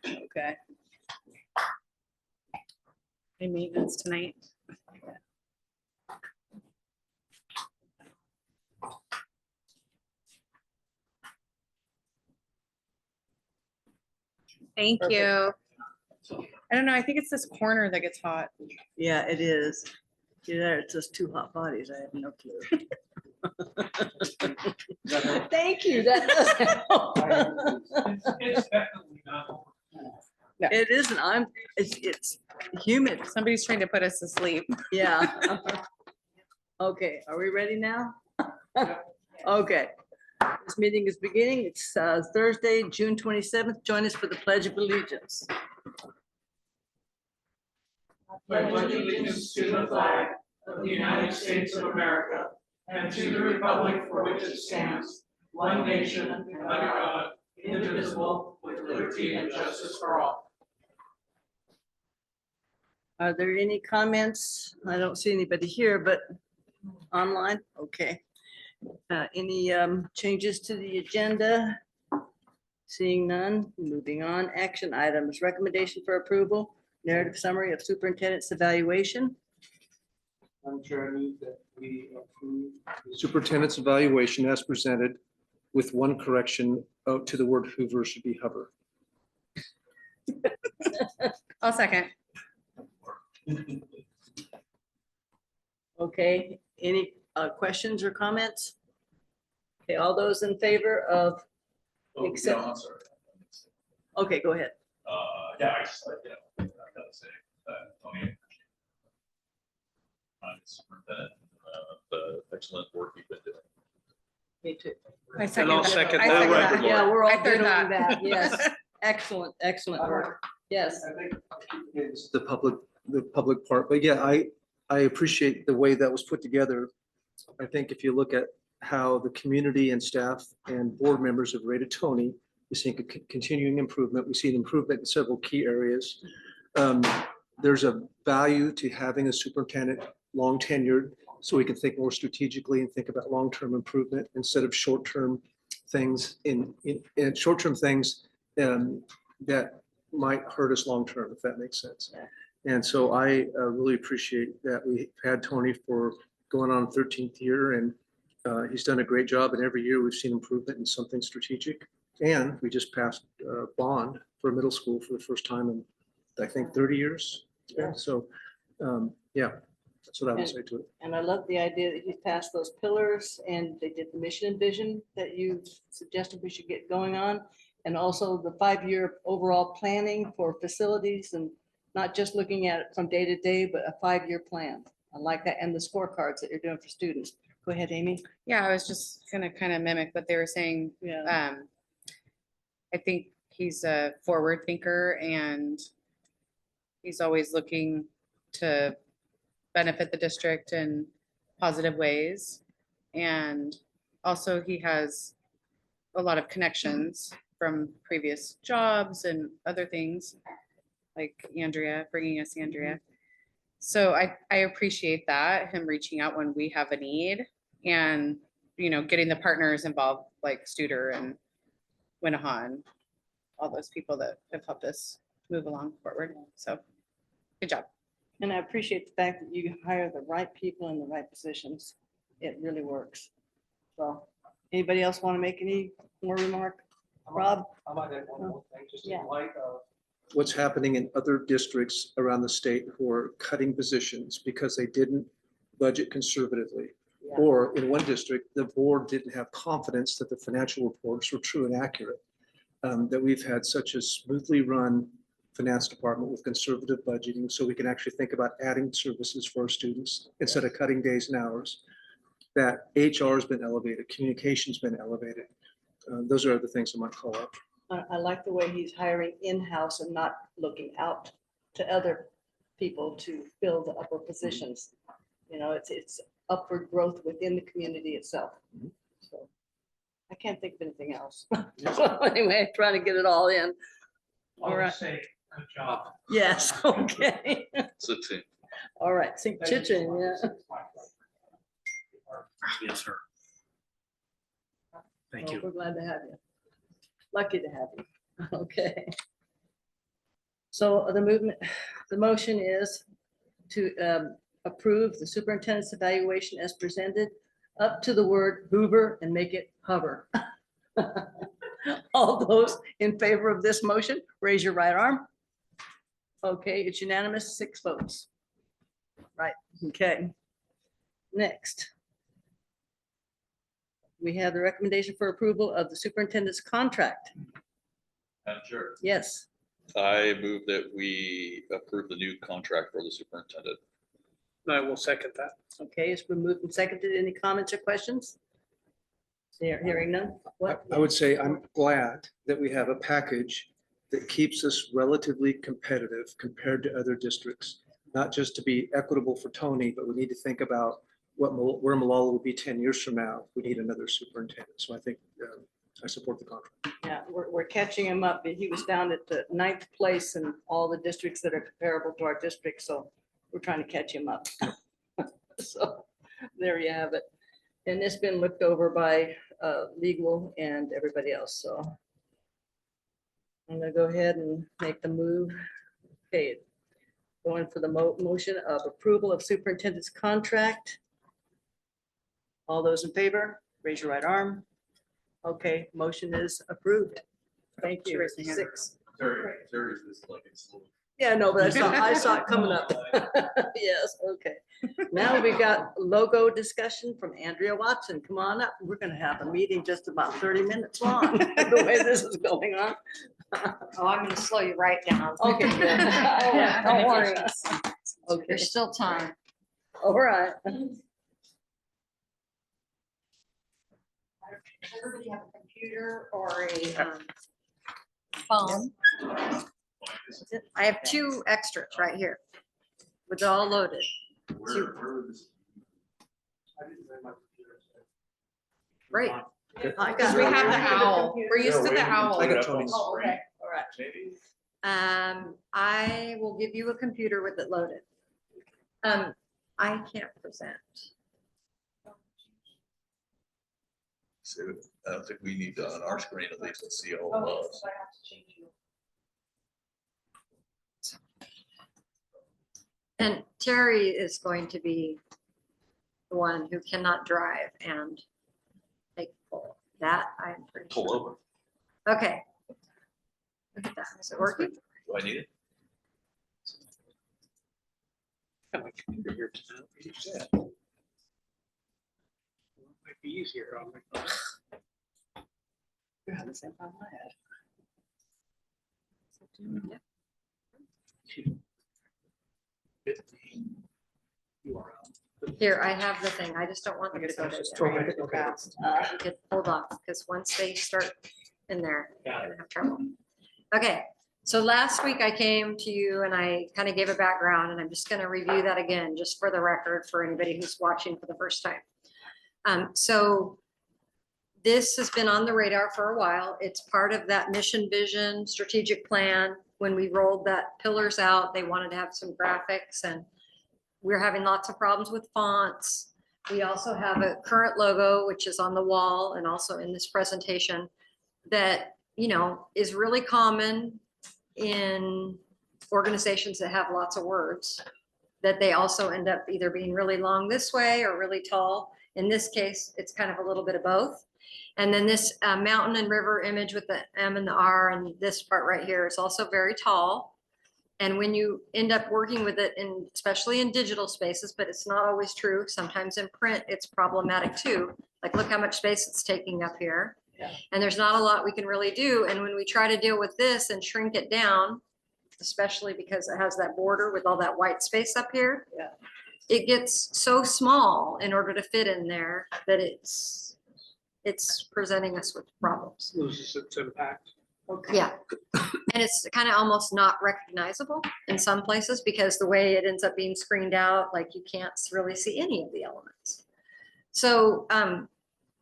Okay. Any maintenance tonight? Thank Perfect. you. I don't know. I think it's this corner that gets hot. Yeah, it is. See there, it's just two hot bodies. I have no clue. Thank you. That does help. It's definitely not. It isn't. It's humid. Somebody's trying to put us to sleep. Yeah. Okay, are we ready now? Okay. This meeting is beginning. It's Thursday, June 27th. Join us for the Pledge of Allegiance. I pledge allegiance to the flag of the United States of America and to the republic for which it stands, one nation, under God, indivisible, with liberty and justice for all. Are there any comments? I don't see anybody here, but online? Okay. Any changes to the agenda? Seeing none, moving on. Action items, recommendation for approval, narrative summary of superintendent's evaluation. I'm Chair, I move that we approve the superintendent's evaluation as presented with one correction to the word Hoover should be Hover. I'll second. Okay, any questions or comments? Okay, all those in favor of, Oh, Except- yeah, I'm sorry. okay, go ahead. Yeah, I just like, yeah, I gotta say that, Tony. Superintendent, the excellent work you've been doing. Me too. I second I'll that. second I that. second Right, that. Yeah, we're I all third good on that. that. Yes, excellent, excellent work. Yes. I think it's the public part, but yeah, I appreciate the way that was put together. I think if you look at how the community and staff and board members have rated Tony, we're seeing a continuing improvement. We see an improvement in several key areas. There's a value to having a superintendent long tenured, so we can think more strategically and think about long-term improvement instead of short-term things in short-term things that might hurt us long-term, if that makes sense. And so I really appreciate that we had Tony for going on 13th year, and he's done a great job. And every year we've seen improvement in something strategic. And we just passed bond for middle school for the first time in, I think, 30 years. Yeah. So, yeah, that's what I would say to it. And I love the idea that he passed those pillars and they did the mission and vision that you suggested we should get going on. And also the 5-year overall planning for facilities and not just looking at it from day to day, but a 5-year plan. I like that. And the scorecards that you're doing for students. Go ahead, Amy. Yeah, I was just gonna kind of mimic what they were saying. Yeah. I think he's a forward thinker and he's always looking to benefit the district in positive ways. And also he has a lot of connections from previous jobs and other things, like Andrea, bringing us Andrea. So I appreciate that, him reaching out when we have a need and, you know, getting the partners involved like Studer and Winnahan, all those people that have helped us move along forward. So good job. And I appreciate the fact that you hire the right people in the right positions. It really works. So anybody else want to make any more remark? Rob? I might add one more thing, just Yeah. in light of what's happening in other districts around the state who are cutting positions because they didn't budget conservatively. Yeah. Or in one district, the board didn't have confidence that the financial reports were true and accurate. That we've had such a smoothly run finance department with conservative budgeting, so we can actually think about adding services for our students instead of cutting days and hours. That HR has been elevated, communication's been elevated. Those are the things I might call out. I like the way he's hiring in-house and not looking out to other people to fill the upper positions. You know, it's upward growth within the community itself. Mhm. So I can't think of anything else. So anyway, trying to get it all in. All right. Say, good job. Yes, okay. Succinct. All right, St. Chichen, yeah. Yes, sir. Thank Well, you. we're glad to have you. Lucky to have you. Okay. So the motion is to approve the superintendent's evaluation as presented up to the word Hoover and make it hover. All those in favor of this motion, raise your right arm. Okay, it's unanimous, 6 votes. Right, okay. Next. We have the recommendation for approval of the superintendent's contract. Madam Chair, Yes, I move that we approve the new contract for the superintendent. I will second that. okay, it's been moved and seconded. Any comments or questions? Hearing none. What? I would say I'm glad that we have a package that keeps us relatively competitive compared to other districts. Not just to be equitable for Tony, but we need to think about where Malala will be 10 years from now. We need another superintendent. So I think I support the contract. Yeah, we're catching him up. He was down at the 9th place in all the districts that are comparable to our district, so we're trying to catch him up. So there you have it. And it's been looked over by legal and everybody else, so. I'm gonna go ahead and make the move. Okay, going for the motion of approval of superintendent's contract. All those in favor, raise your right arm. Okay, motion is approved. Thank you. Raise your hand. 6. Terry, this like it's. Yeah, no, but I saw it coming up. Yes, okay. Now we got logo discussion from Andrea Watson. Come on up. We're gonna have a meeting just about 30 minutes long, the way this is going on. Oh, I'm gonna slow you right down. Okay, good. Yeah, don't worry. Okay, There's still time. all right. Everybody have a computer or a phone? I have 2 extras right here, which are all loaded. Great. I Because we got have the it. owl. We're used to the owl. I got Tony's. Oh, okay, all right. Maybe. I will give you a computer with it loaded. I can't present. So I don't think we need to, on our screen at least, to see all of those. And Terry is going to be the one who cannot drive and take full. That I'm pretty Pull sure. over. Okay. Look at that. Is it working? Do I need it? Might be easier on my phone. You're having the same problem I had. Here, I have the thing. I just don't want them to go to. Just there. throw it real fast. You could hold on, because once they start in there, they're Got gonna have trouble. Okay, so last week I came to you and I kind of gave a background, and I'm just gonna review that again, just for the record, for anybody who's watching for the first time. So this has been on the radar for a while. It's part of that mission, vision, strategic plan. When we rolled that pillars out, they wanted to have some graphics, and we're having lots of problems with fonts. We also have a current logo, which is on the wall and also in this presentation, that, you know, is really common in organizations that have lots of words, that they also end up either being really long this way or really tall. In this case, it's kind of a little bit of both. And then this mountain and river image with the M and the R and this part right here is also very tall. And when you end up working with it, in especially in digital spaces, but it's not always true. Sometimes in print, it's problematic too. Like, look how much space it's taking up here. Yeah. And there's not a lot we can really do. And when we try to deal with this and shrink it down, especially because it has that border with all that white space up here, Yeah. it gets so small in order to fit in there that it's presenting us with problems. Loses its impact. Okay. Yeah. And it's kind of almost not recognizable in some places because the way it ends up being screened out, like you can't really see any of the elements. So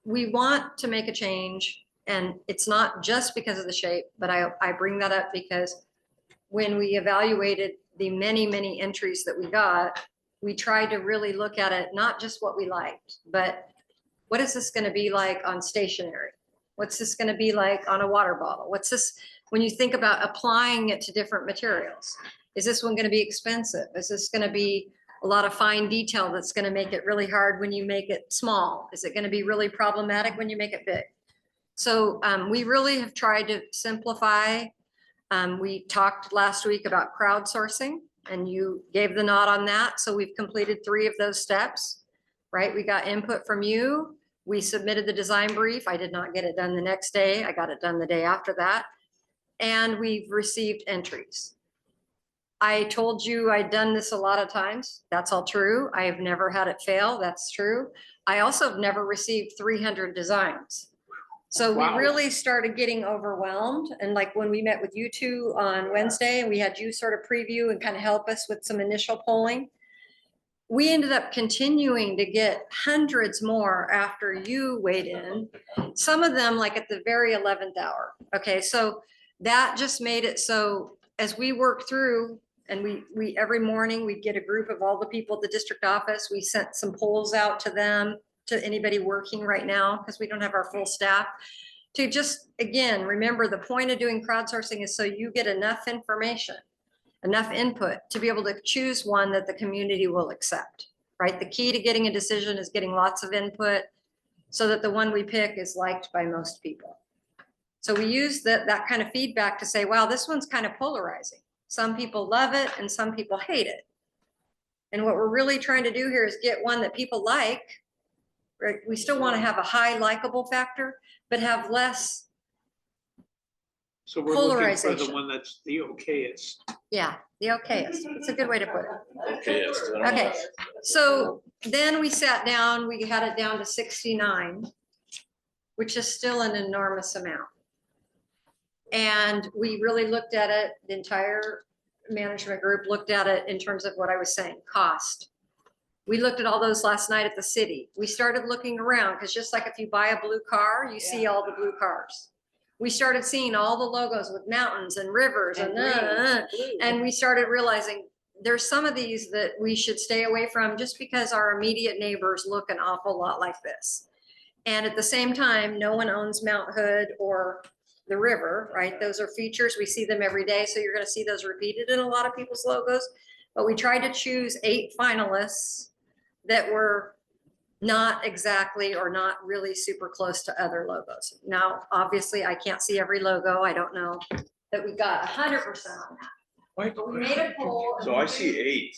we want to make a change, and it's not just because of the shape, but I bring that up because when we evaluated the many, many entries that we got, we tried to really look at it, not just what we liked, but what is this going to be like on stationery? What's this gonna be like on a water bottle? What's this, when you think about applying it to different materials? Is this one gonna be expensive? Is this gonna be a lot of fine detail that's gonna make it really hard when you make it small? Is it gonna be really problematic when you make it big? So we really have tried to simplify. We talked last week about crowdsourcing and you gave the nod on that. So we've completed 3 of those steps, right? We got input from you. We submitted the design brief. I did not get it done the next day. I got it done the day after that. And we've received entries. I told you I'd done this a lot of times. That's all true. I have never had it fail. That's true. I also have never received 300 designs. So we really started getting overwhelmed. And like when we met with you two on Wednesday and we had you sort of preview and kind of help us with some initial polling, we ended up continuing to get hundreds more after you weighed in, some of them like at the very 11th hour. Okay, so that just made it so as we work through and we every morning we get a group of all the people at the district office, we sent some polls out to them, to anybody working right now, because we don't have our full staff, to just, again, remember the point of doing crowdsourcing is so you get enough information, enough input to be able to choose one that the community will accept, right? The key to getting a decision is getting lots of input so that the one we pick is liked by most people. So we use that kind of feedback to say, wow, this one's kind of polarizing. Some people love it and some people hate it. And what we're really trying to do here is get one that people like. Right? We still want to have a high likable factor, but have less. So we're looking for the Polarization. one that's the okayest. Yeah, the okayest. It's a good way to put it. Okay, yes, I don't know. Okay, so then we sat down, we had it down to 69, which is still an enormous amount. And we really looked at it, the entire management group looked at it in terms of what I was saying, cost. We looked at all those last night at the city. We started looking around because just like if you buy a blue car, you see all the blue cars. We started seeing all the logos with mountains and rivers and we started realizing there's some of these that we should stay away from just because our immediate neighbors look an awful lot like this. And at the same time, no one owns Mount Hood or the river, right? Those are features. We see them every day. So you're going to see those repeated in a lot of people's logos. But we tried to choose 8 finalists that were not exactly or not really super close to other logos. Now, obviously, I can't see every logo. I don't know that we got 100% on that. But we made a poll. and So we I did- see 8.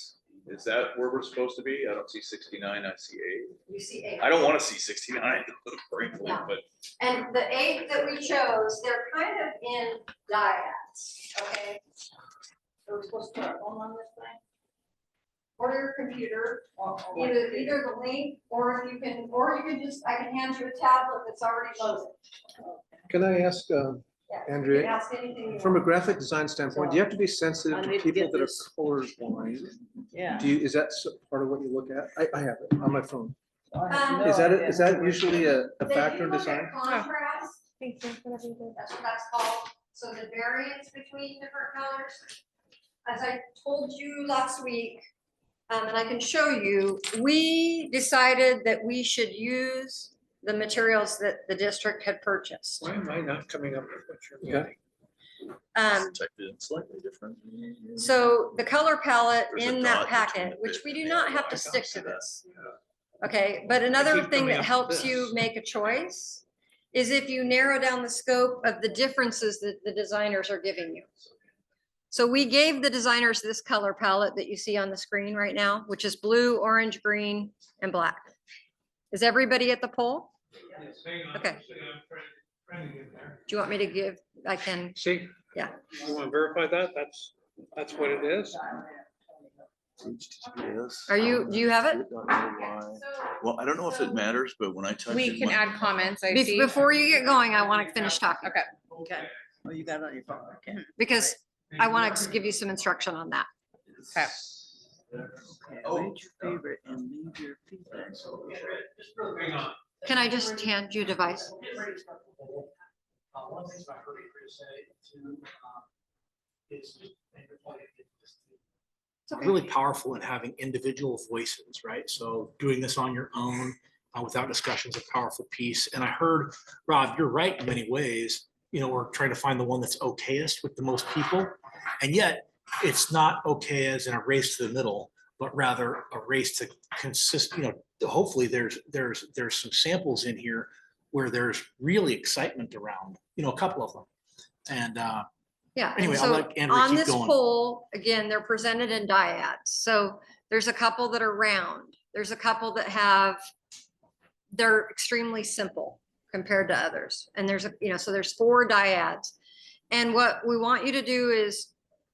Is that where we're supposed to be? I don't see 69, I see 8. You see 8. I don't want to see 69, frankly, Yeah. but And the 8 that we chose, they're kind of in dyads, okay? So we're supposed to put our phone on this thing? Or your computer, either the link, or if you can, or you can just, I can hand you a tablet that's already loaded. Can I ask, Yeah, you can Andrea, ask anything you from a want. graphic design standpoint, do you have to be I sensitive need to to people get that are this. colorblind? Yeah. Do you, is that part of what you look at? I have it on my phone. I have no Is that, idea. is that usually a They factor in do look at design? Contrast. That's what that's called. So the variance between different colors. As I told you last week, and I can show you, we decided that we should use the materials that the district had purchased. Why am I not coming up with what you're Yeah. getting? protected and slightly different. So the color palette There's a in that dot between packet, the which bit we and do the not other have to one. stick to I don't see this. Okay, but another keep thing coming that up helps with you this. make a choice is if you narrow down the scope of the differences that the designers are giving you. So we gave the designers this color palette that you see on the screen right now, which is blue, orange, green, and black. Is everybody at the poll? Hang on, Okay. I'm trying to get there. Do you want me to give, I can, See? Yeah. You want to verify that? That's what it is? Are you- do you have it? Well, I don't know if it matters, but when I typed We in can my- add comments, I see. before you get going, I want to finish talking. Okay. Okay. Oh, you got it on your phone, okay. Because I want to give you some instruction on that. Okay. Rate your favorite and leave your feedback. Just hang on. Can I just hand you a device? One thing I heard you say too, is just make your point. It's okay. really powerful in having individual voices, right? So doing this on your own, without discussion is a powerful piece. And I heard, Rob, you're right in many ways. You know, we're trying to find the one that's okayest with the most people. And yet it's not okay as in a race to the middle, but rather a race to consist, you know, hopefully there's some samples in here where there's really excitement around, you know, a couple of them. And Yeah. and anyway, I'll so let Andrew on keep this going. poll, again, they're presented in dyads. So there's a couple that are round. There's a couple that they're extremely simple compared to others. And there's a, you know, so there's 4 dyads. And what we want you to do is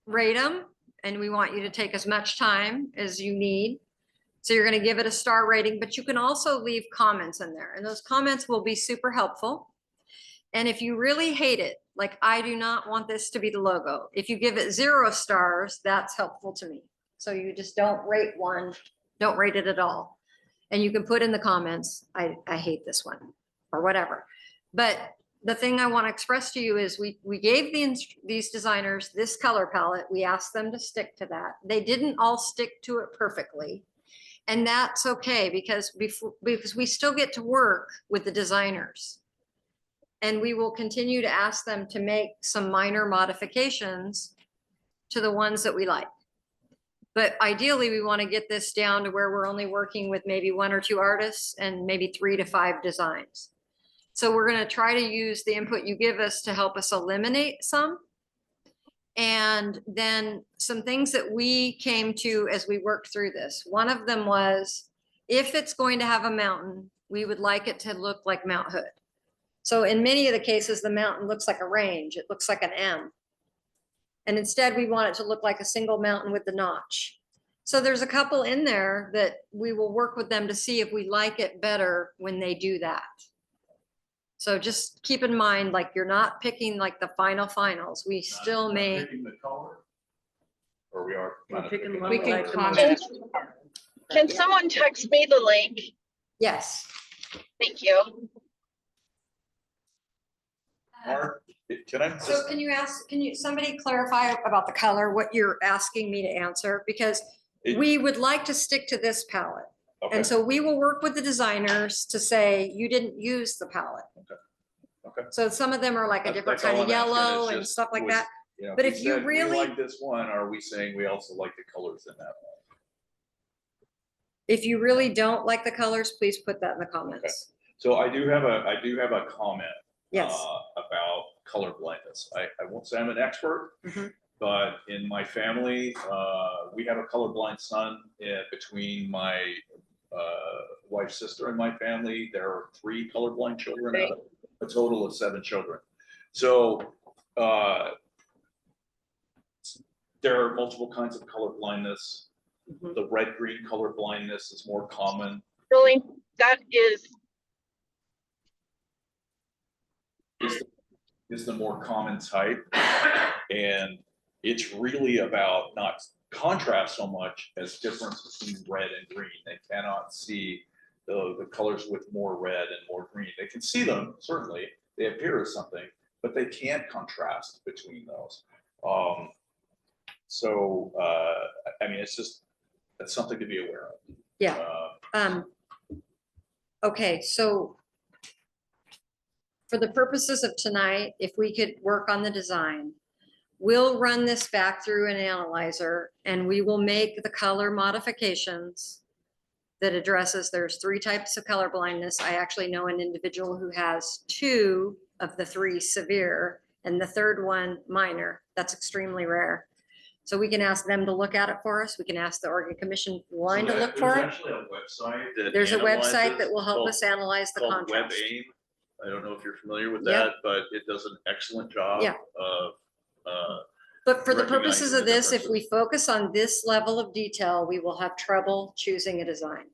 rate them, and we want you to take as much time as you need. So you're going to give it a star rating, but you can also leave comments in there, and those comments will be super helpful. And if you really hate it, like I do not want this to be the logo, if you give it 0 stars, that's helpful to me. So you just don't rate one, don't rate it at all. And you can put in the comments, I hate this one or whatever. But the thing I want to express to you is we gave these designers this color palette. We asked them to stick to that. They didn't all stick to it perfectly. And that's okay, because we still get to work with the designers. And we will continue to ask them to make some minor modifications to the ones that we like. But ideally, we want to get this down to where we're only working with maybe 1 or 2 artists and maybe 3 to 5 designs. So we're going to try to use the input you give us to help us eliminate some. And then some things that we came to as we worked through this. One of them was, if it's going to have a mountain, we would like it to look like Mount Hood. So in many of the cases, the mountain looks like a range. It looks like an M. And instead, we want it to look like a single mountain with the notch. So there's a couple in there that we will work with them to see if we like it better when they do that. So just keep in mind, like, you're not picking like the finals. We still may. Picking the color? Or we are? We're picking the one We we can like the most. comment. Can someone text me the link? Yes. Thank you. Mark, can I So just, can you, somebody clarify about the color, what you're asking me to answer? Because we would like to stick to this palette. okay, And so we will work with the designers to say, you didn't use the palette. okay. So some of them are like a different That's all kind of I'm asking, yellow is and just stuff like was- that. you know, But we if you said we really- like this one, are we saying we also like the colors in that one? If you really don't like the colors, please put that in the comments. So I do have a comment. Yes. About color blindness. I won't say I'm an expert, Mhm. but in my family, we have a colorblind son. Between my wife's sister and my family, there are 3 colorblind children out of a total of 7 children. So there are multiple kinds of color blindness. Mhm. The red-green color blindness is more common. Really, that is the more common type. And it's really about not contrast so much as difference between red and green. They cannot see the colors with more red and more green. They can see them, certainly, they appear as something, but they can't contrast between those. I mean, that's something to be aware of. Yeah. Okay, so for the purposes of tonight, if we could work on the design, we'll run this back through an analyzer and we will make the color modifications that addresses, there's 3 types of color blindness. I actually know an individual who has 2 of the 3 severe and the 3rd one minor. That's extremely rare. So we can ask them to look at it for us. We can ask the Oregon Commission line to look for it. There's actually a website that There's a website analyzes that will help called- us analyze the called contrast. WebAIM. I don't know if you're familiar with Yep. that, but it does an excellent job Yeah. of, But for the recognizing purposes the of this, if differences. we focus on this level of detail, we will have trouble choosing a design.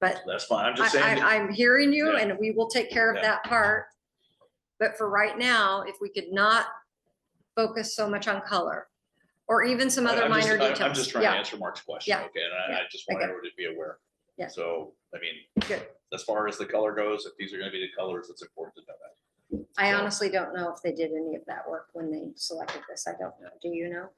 But that's fine. I'm just saying. that- I'm hearing you Yeah. and we will take care of Yeah. that part. But for right now, if we could not focus so much on color or even some other I'm just- minor I'm details. just trying to Yeah, answer Mark's question, Yeah. okay, and I just I want get everyone to be aware. Yeah. So, I mean, Good. as far as the color goes, if these are gonna be the colors, it's important to know that. I So- honestly don't know if they did any of that work when they selected this. I don't know. Do you know?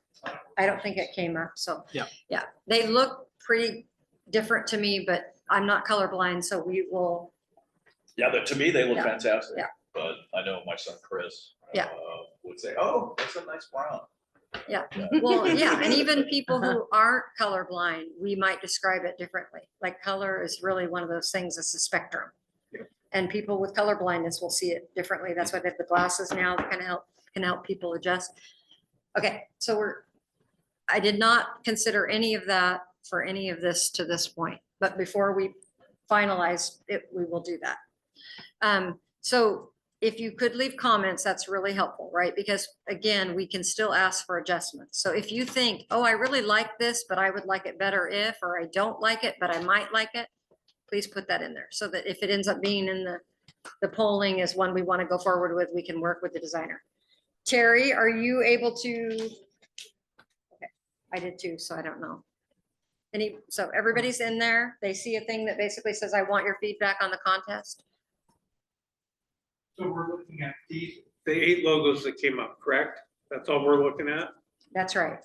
I don't think it came up. So. Yeah. Yeah, they look pretty different to me, but I'm not colorblind, so we will, Yeah, to me, they look Yeah, fantastic. yeah. But I know my son Chris. Yeah. Would say, oh, that's a nice brown. well, yeah, and even people who aren't colorblind, we might describe it differently. Like color is really one of those things, it's a spectrum. Yeah. And people with color blindness will see it differently. That's why they have the glasses now that can help people adjust. Okay, so I did not consider any of that for any of this to this point, but before we finalize it, we will do that. So if you could leave comments, that's really helpful, right? Because again, we can still ask for adjustments. So if you think, oh, I really like this, but I would like it better if, or I don't like it, but I might like it, please put that in there so that if it ends up being in the polling is one we want to go forward with, we can work with the designer. Terry, are you able to? Okay, I did too, so I don't know. So everybody's in there. They see a thing that basically says, I want your feedback on the contest. So we're looking at the 8 logos that came up, correct? That's all we're looking at? That's right.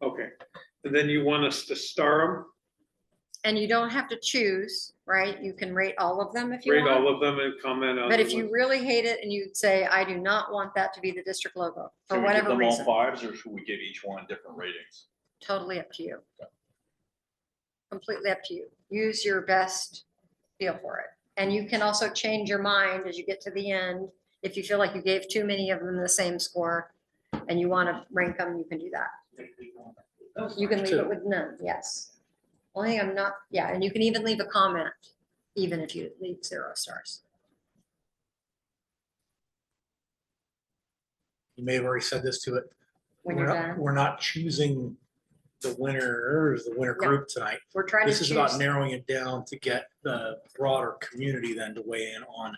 Okay. And then you want us to star them, And you don't have to choose, right? You can rate all of them if you rate want. all of them and comment on. But if the you ones- really hate it and you'd say, I do not want that to be the district logo for Should we give whatever them all reason, 5s or should we give each one different ratings? totally up to you. Completely up to you. Use your best feel for it. And you can also change your mind as you get to the end. If you feel like you gave too many of them the same score and you want to rank them, you can do that. You can leave it with none, yes. Only thing I'm not, yeah, and you can even leave a comment, even if you leave 0 stars. You may have already said this to it. When you're We're not- done, We're not choosing the winners, the winner No. group tonight. we're trying to This is about choose, narrowing it down to get the broader community then to weigh in on.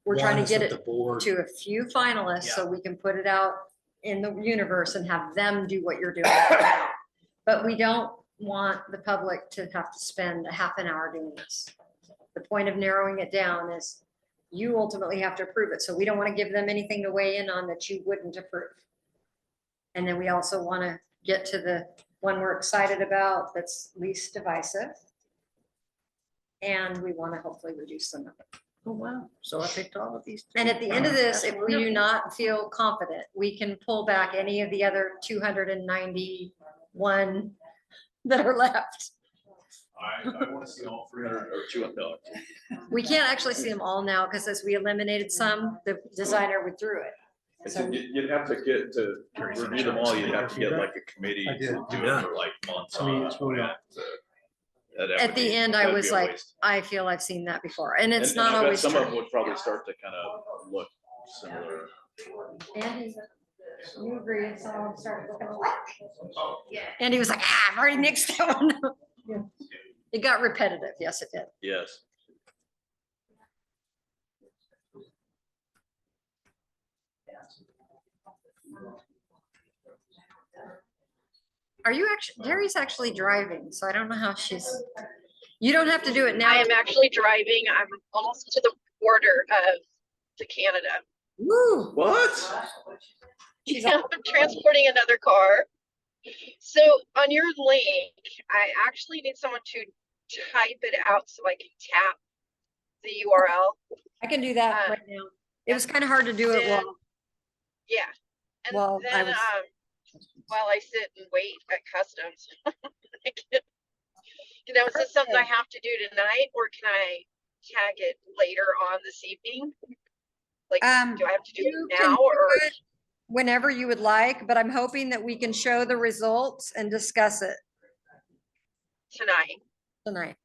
we're trying to ones get that it the board. to a few finalists so we can put it out in the universe and have them do what you're doing. But we don't want the public to have to spend a half an hour doing this. The point of narrowing it down is you ultimately have to approve it. So we don't want to give them anything to weigh in on that you wouldn't approve. And then we also want to get to the one we're excited about that's least divisive. And we want to hopefully reduce the number. Oh, wow. So I picked all of these. too. And at the end of this, if we do Wonderful. not feel confident, we can pull back any of the other 291 that are left. I want to see all 300 or 200. No. We can't actually see them all now because as we eliminated some, the designer withdrew it. So You'd have to get to review them all, you'd have to get like a committee I to did. do it for like months I mean, on. it's really- at the end, I was like, I feel I've seen that before. And it's not always Some of true. them would probably start to kind of look similar. Andy, you agree, and some of them started looking alike. Andy was like, I've already nixed that one. It got repetitive. Yes, it did. Yes. Are you actually, Gary's actually driving, so I don't know how you don't have to do it now. I am actually driving. I'm almost to the border of to Canada. Woo. What? She's I'm transporting another car. So on your link, I actually need someone to type it out so I can tap the URL. I can do that right now. It was kind of hard to do it Then- while, Yeah. And Well, I then was- while I sit and wait at customs. Is this something I have to do tonight or can I tag it later on this evening? Like, do I have to do you it can now do or? it whenever you would like, but I'm hoping that we can show the results and discuss it Tonight. tonight.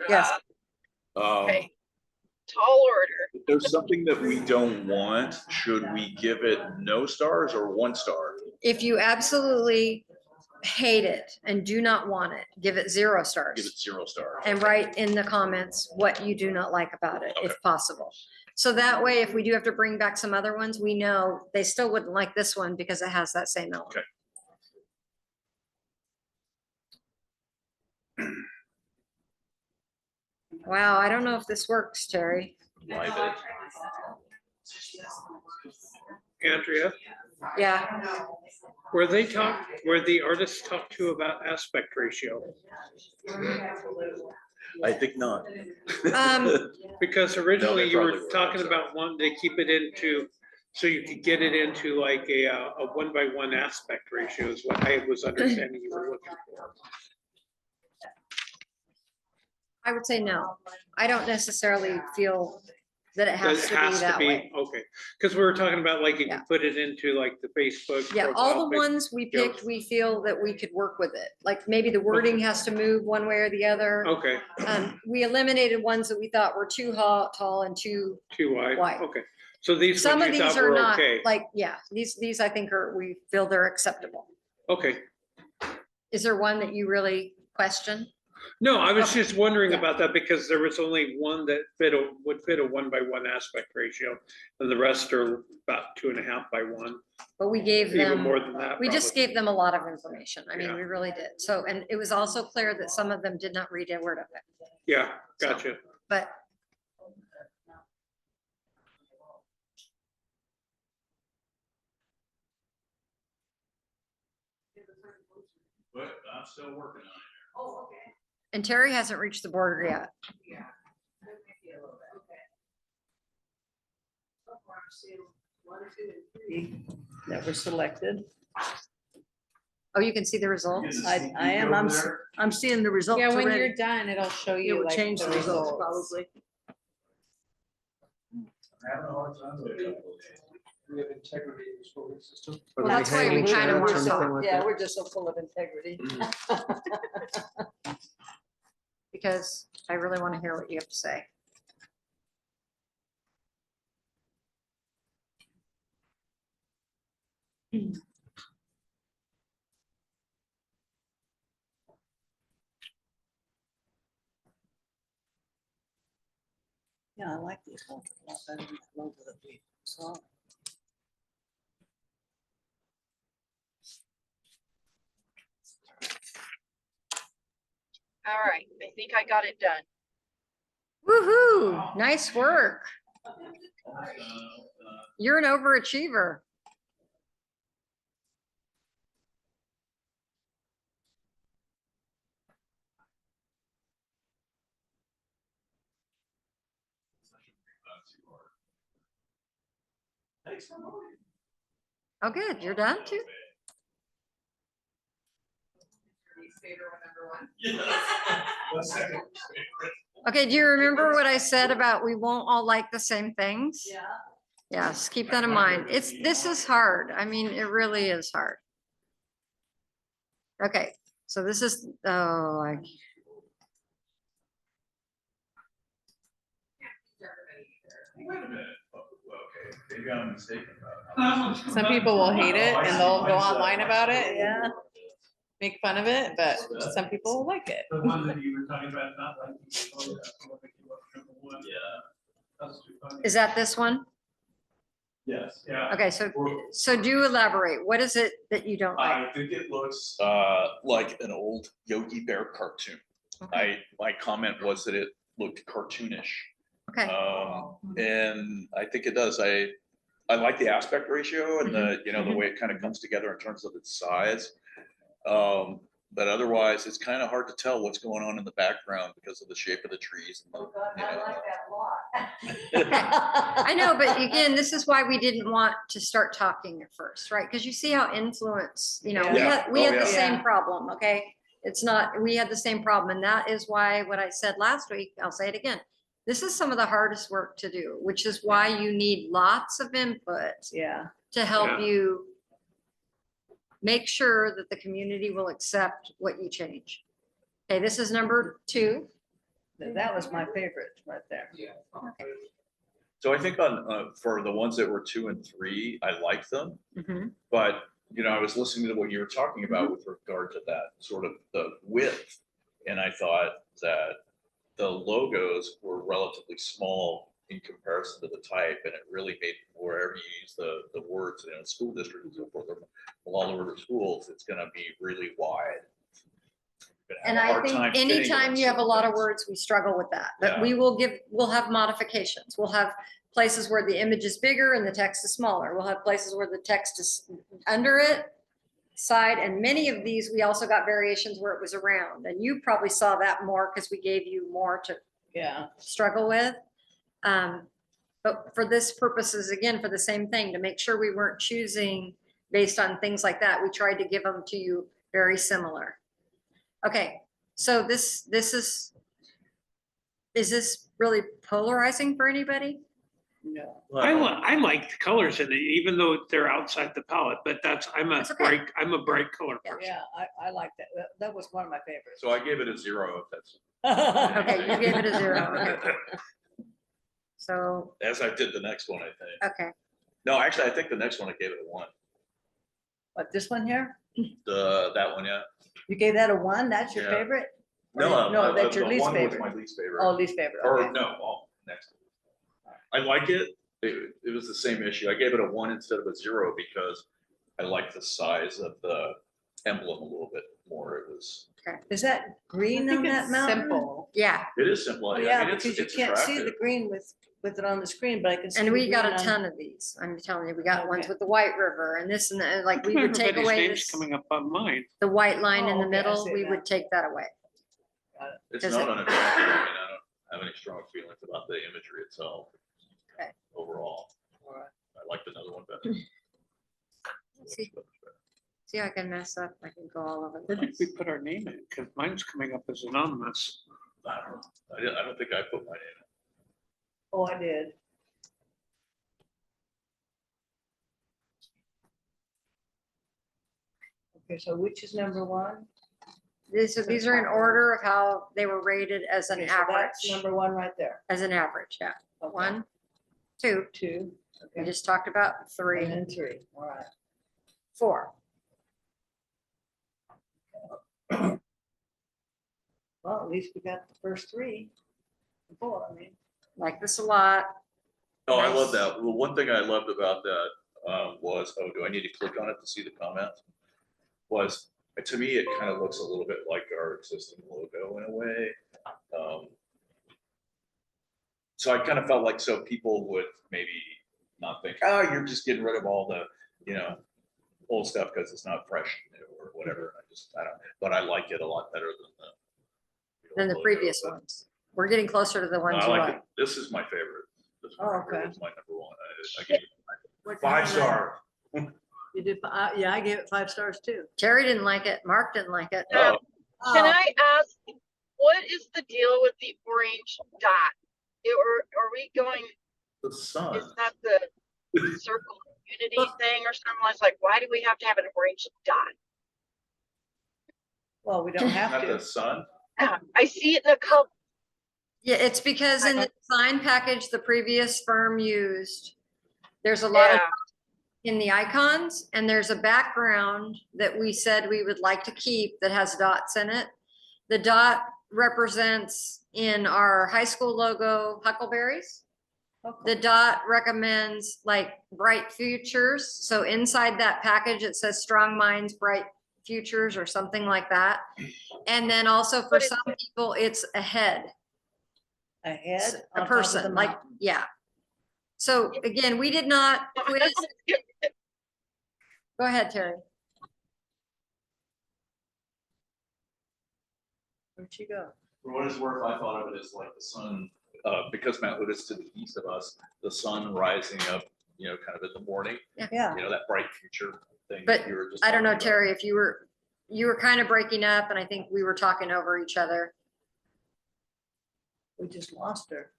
Yes. Okay. Tall order. If there's something that we don't want, should we give it no stars or 1 star? If you absolutely hate it and do not want it, give it 0 Give stars. it 0 stars. And write in the comments what you do not like about it, if possible. So that way, if we do have to bring back some other ones, we know they still wouldn't like this one because it has that same element. Okay. Wow, I don't know if this works, Terry. Live it. Andrea, Yeah. where the artists talk to you about aspect ratio? I think not. Because originally they you were probably were, talking I'm about wanting to keep it into, so you could get it into like a 1:1 aspect ratio is what I was understanding you were looking for. I would say no. I don't necessarily feel that it has to be that way. Okay, because we were talking about like you Yeah. can put it into like the Facebook. Yeah, all profile the pic- ones we picked, we feel that we could work with it. Like maybe the wording has to move one way or the other. Okay, We eliminated ones that we thought were too tall and too, too wide, Wide. okay. So these some ones of you these thought are were not, okay, like, yeah, these I think are, we feel they're acceptable. okay. Is there one that you really question? No, I was Okay. just wondering Yeah. about that because there was only one that would fit a 1:1 aspect ratio. And the rest are about 2.5:1, But we gave even them, more than that. we just probably. gave them a lot of information. I mean, Yeah. we really did. So, and it was also clear that some of them did not read a word of it, Yeah, gotcha. but But I'm still working on it. and Terry hasn't reached the border yet. That were selected. Oh, you can see the results? I am, I'm seeing the results Yeah, when already. you're done, it'll show It you would like change the the results results. probably. I'm having a hard time with it. We have integrity in this voting system. Are they That's why we hanging kinda chads or want anything some- like Yeah, that? we're just so full of integrity. Because I really want to hear what you have to say. Yeah, I like this one a lot better than that logo that we saw. All right, I think I got it done. Woo-hoo, nice work. You're an overachiever. Oh, good, you're done too? Okay, do you remember what I said about we won't all like the same things? Yeah. Yes, keep that in mind. This is hard. I mean, it really is hard. Okay, so this is, oh, Wait a minute. Okay, maybe I'm mistaken about it. Some people will hate it and they'll go online about it Yeah. and make fun of it, but some people will like it. The one that you were talking about, not like. Yeah. That's too funny. is that this one? Yes. Yeah. Okay, so do elaborate. What is it that you don't like? I think it looks, Like an old Yogi Bear cartoon. My comment was that it looked cartoonish. Okay, And I think it does. I like the aspect ratio and the, the way it kind of comes together in terms of its size. But otherwise, it's kind of hard to tell what's going on in the background because of the shape of the trees. And I know, but again, this is why we didn't want to start talking at first, right? Because you see how influence, we Yeah. had, we Oh, had the yeah. same problem, okay? It's not, we had the same problem, and that is why what I said last week, I'll say it again. This is some of the hardest work to do, which is why you need lots of input Yeah. to help Yeah. you make sure that the community will accept what you change. Okay, this is number 2. That was my favorite right there. So I think for the ones that were 2 and 3, I like them. Mhm. But, I was listening to what you were talking about with regard to that sort of the width. And I thought that the logos were relatively small in comparison to the type. And it really made, wherever you use the words in a school district and so forth, or all over the schools, it's going to be really wide. Gonna have And a I hard think time fitting it anytime in you have a certain lot of things. words, we struggle with that, but Yeah. we'll have modifications. We'll have places where the image is bigger and the text is smaller. We'll have places where the text is under it side. And many of these, we also got variations where it was around. And you probably saw that more because we gave you more to Yeah. struggle with. But for this purposes, again, for the same thing, to make sure we weren't choosing based on things like that, we tried to give them to you very similar. Okay, so this is this really polarizing for anybody? No. I like the colors in it, even though they're outside the palette, but That's okay. I'm a bright color Yeah. person. Yeah, I like that. That was one of my favorites. So I gave it a 0 if that's, Okay, you gave it a 0. Okay. So, as I did the next one, I think. okay, No, actually, I think the next one I gave it a 1. But this one here, That one, yeah. you gave that a 1? That's your Yeah. favorite? Or No, No, that's your the least 1 was favorite. my least favorite. Oh, least favorite. Or Okay. no, next. I like it. It was the same issue. I gave it a 1 instead of a 0 because I like the size of the emblem a little bit more. It was, Is that I green think on that it's mountain? simple. yeah, it is simple. Oh, I yeah, mean, it's because you can't see the attractive. green with it on the screen, but I can see. and the we got green a on- ton of these. I'm telling you, we got ones Okay. with the White River and this and that, like we would take Everybody's away name's this, coming up on mine. the white line in Oh, the okay, I middle, see we that. would take that away. It's Does not it- unattractive. I mean, I don't have any strong feelings about the imagery itself. Okay. Overall, All right. I liked another one better. See, I can mess up, I can go all over the Where did we place. put our name in? Because mine's coming up as anonymous. I don't know. I don't think I put my name Oh, I did. Okay, so which is number 1? These are in order of how they were rated as an Okay, so that's average, number 1 right there. as an average, yeah. Okay. 1, 2, 2. we Okay. just talked about And 3, then 3. All right. 4. Well, at least we got the first 3. 4, I mean. Like this a lot. in. Oh, I love Nice. that. Well, one thing I loved about that was, oh, do I need to click on it to see the comments? Was, to me, it kind of looks a little bit like our existing logo in a way. So I kind of felt like, so people would maybe not think, oh, you're just getting rid of all the, old stuff because it's not fresh or whatever. I don't, but I like it a lot better Than the logo, previous but- ones. We're getting closer to the No, ones I you like like. it. This is my favorite. This Oh, one okay. is my number 1. I gave it What- 5 stars. You did, yeah, I gave it 5 stars too. Terry didn't like it, Mark didn't like it. Oh, Can I ask, what is the deal with the orange dot? Are we going, the sun. is that the circle of unity thing or something? I was like, why do we have to have an orange dot? Well, we don't have Not the to. sun. I see it in a couple. Yeah, it's because in the design package the previous firm used, there's a lot of Yeah, in the icons, and there's a background that we said we would like to keep that has dots in it. The dot represents in our high school logo huckleberries. The dot recommends like bright futures. So inside that package, it says strong minds, bright futures or something like that. And then also for But it's- some people, it's a head, A head. on a top of the person, like, mountain. yeah. So again, we did not quiz. Go ahead, Terry. Where'd she go? For what it's worth, I thought of it as like the sun, because Mount Hood is to the east of us, the sun rising up, kind of in the morning, Yeah. that bright future thing. But that you were just I don't know, talking about. Terry, if you were kind of breaking up and I think we were talking over each other. We just lost her.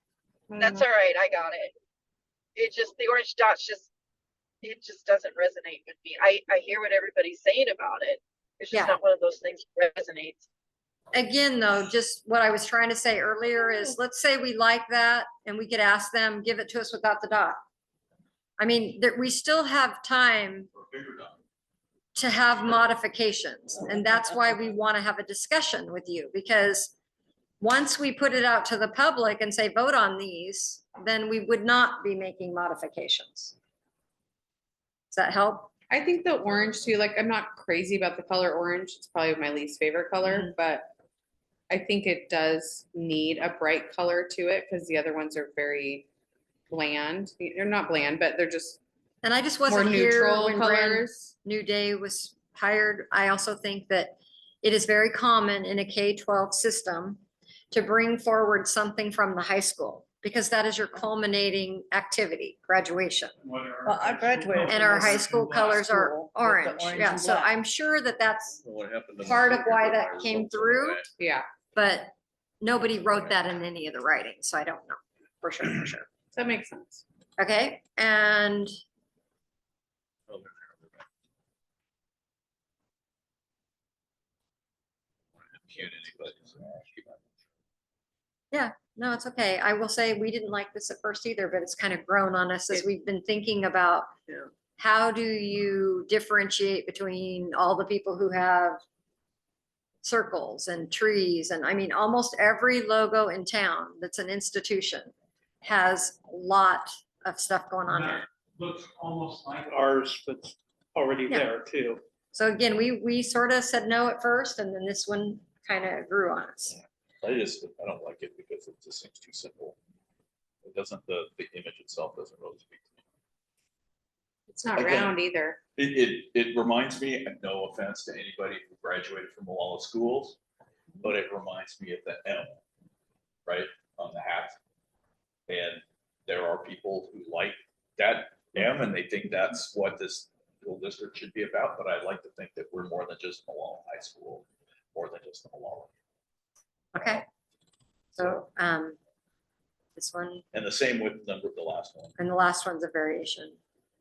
that's all right. I got it. It just, the orange dots it just doesn't resonate with me. I hear what everybody's saying about it. It's just Yeah. not one of those things that resonates. Again, though, just what I was trying to say earlier is, let's say we like that and we could ask them, give it to us without the dot. I mean, we still have time Or bigger dot. to have modifications. And that's why we want to have a discussion with you, because once we put it out to the public and say, vote on these, then we would not be making modifications. Does that help? I think the orange too, like, I'm not crazy about the color orange. It's probably my least favorite color, but I think it does need a bright color to it because the other ones are very bland. They're not bland, but they're just And I just more wasn't here neutral when Brand colors. New Day was hired. I also think that it is very common in a K-12 system to bring forward something from the high school, because that is your culminating activity, graduation. Well, I graduated. And from our this high school colors are school with the orange. Yeah, and so black. I'm sure that that's What happened to my part of senior why year, that my came results went through. away. Yeah, But nobody wrote that in any of the writing, so I don't know for sure, for sure. that makes sense. Okay, and Oh, they're there, they're back. Can't anybody, so I'll keep on. no, it's okay. I will say we didn't like this at first either, but it's kind of grown on us as It- we've been thinking about Yeah. how do you differentiate between all the people who have circles and trees, and I mean, almost every logo in town that's an institution has a lot of stuff going on here. Looks almost like ours, but already Yeah. there too. So again, we sort of said no at first, and then this one kind of grew on us. I don't like it because it just seems too simple. It doesn't, the image itself doesn't really speak to me. It's not Again. round either. It reminds me, and no offense to anybody who graduated from Malala schools, but it reminds me of the M, right, on the hat. And there are people who like that M and they think that's what this school district should be about, but I like to think that we're more than just Malala High School, more than just the Malala. Okay. So, this one, And the same with the last one. and the last one's a variation.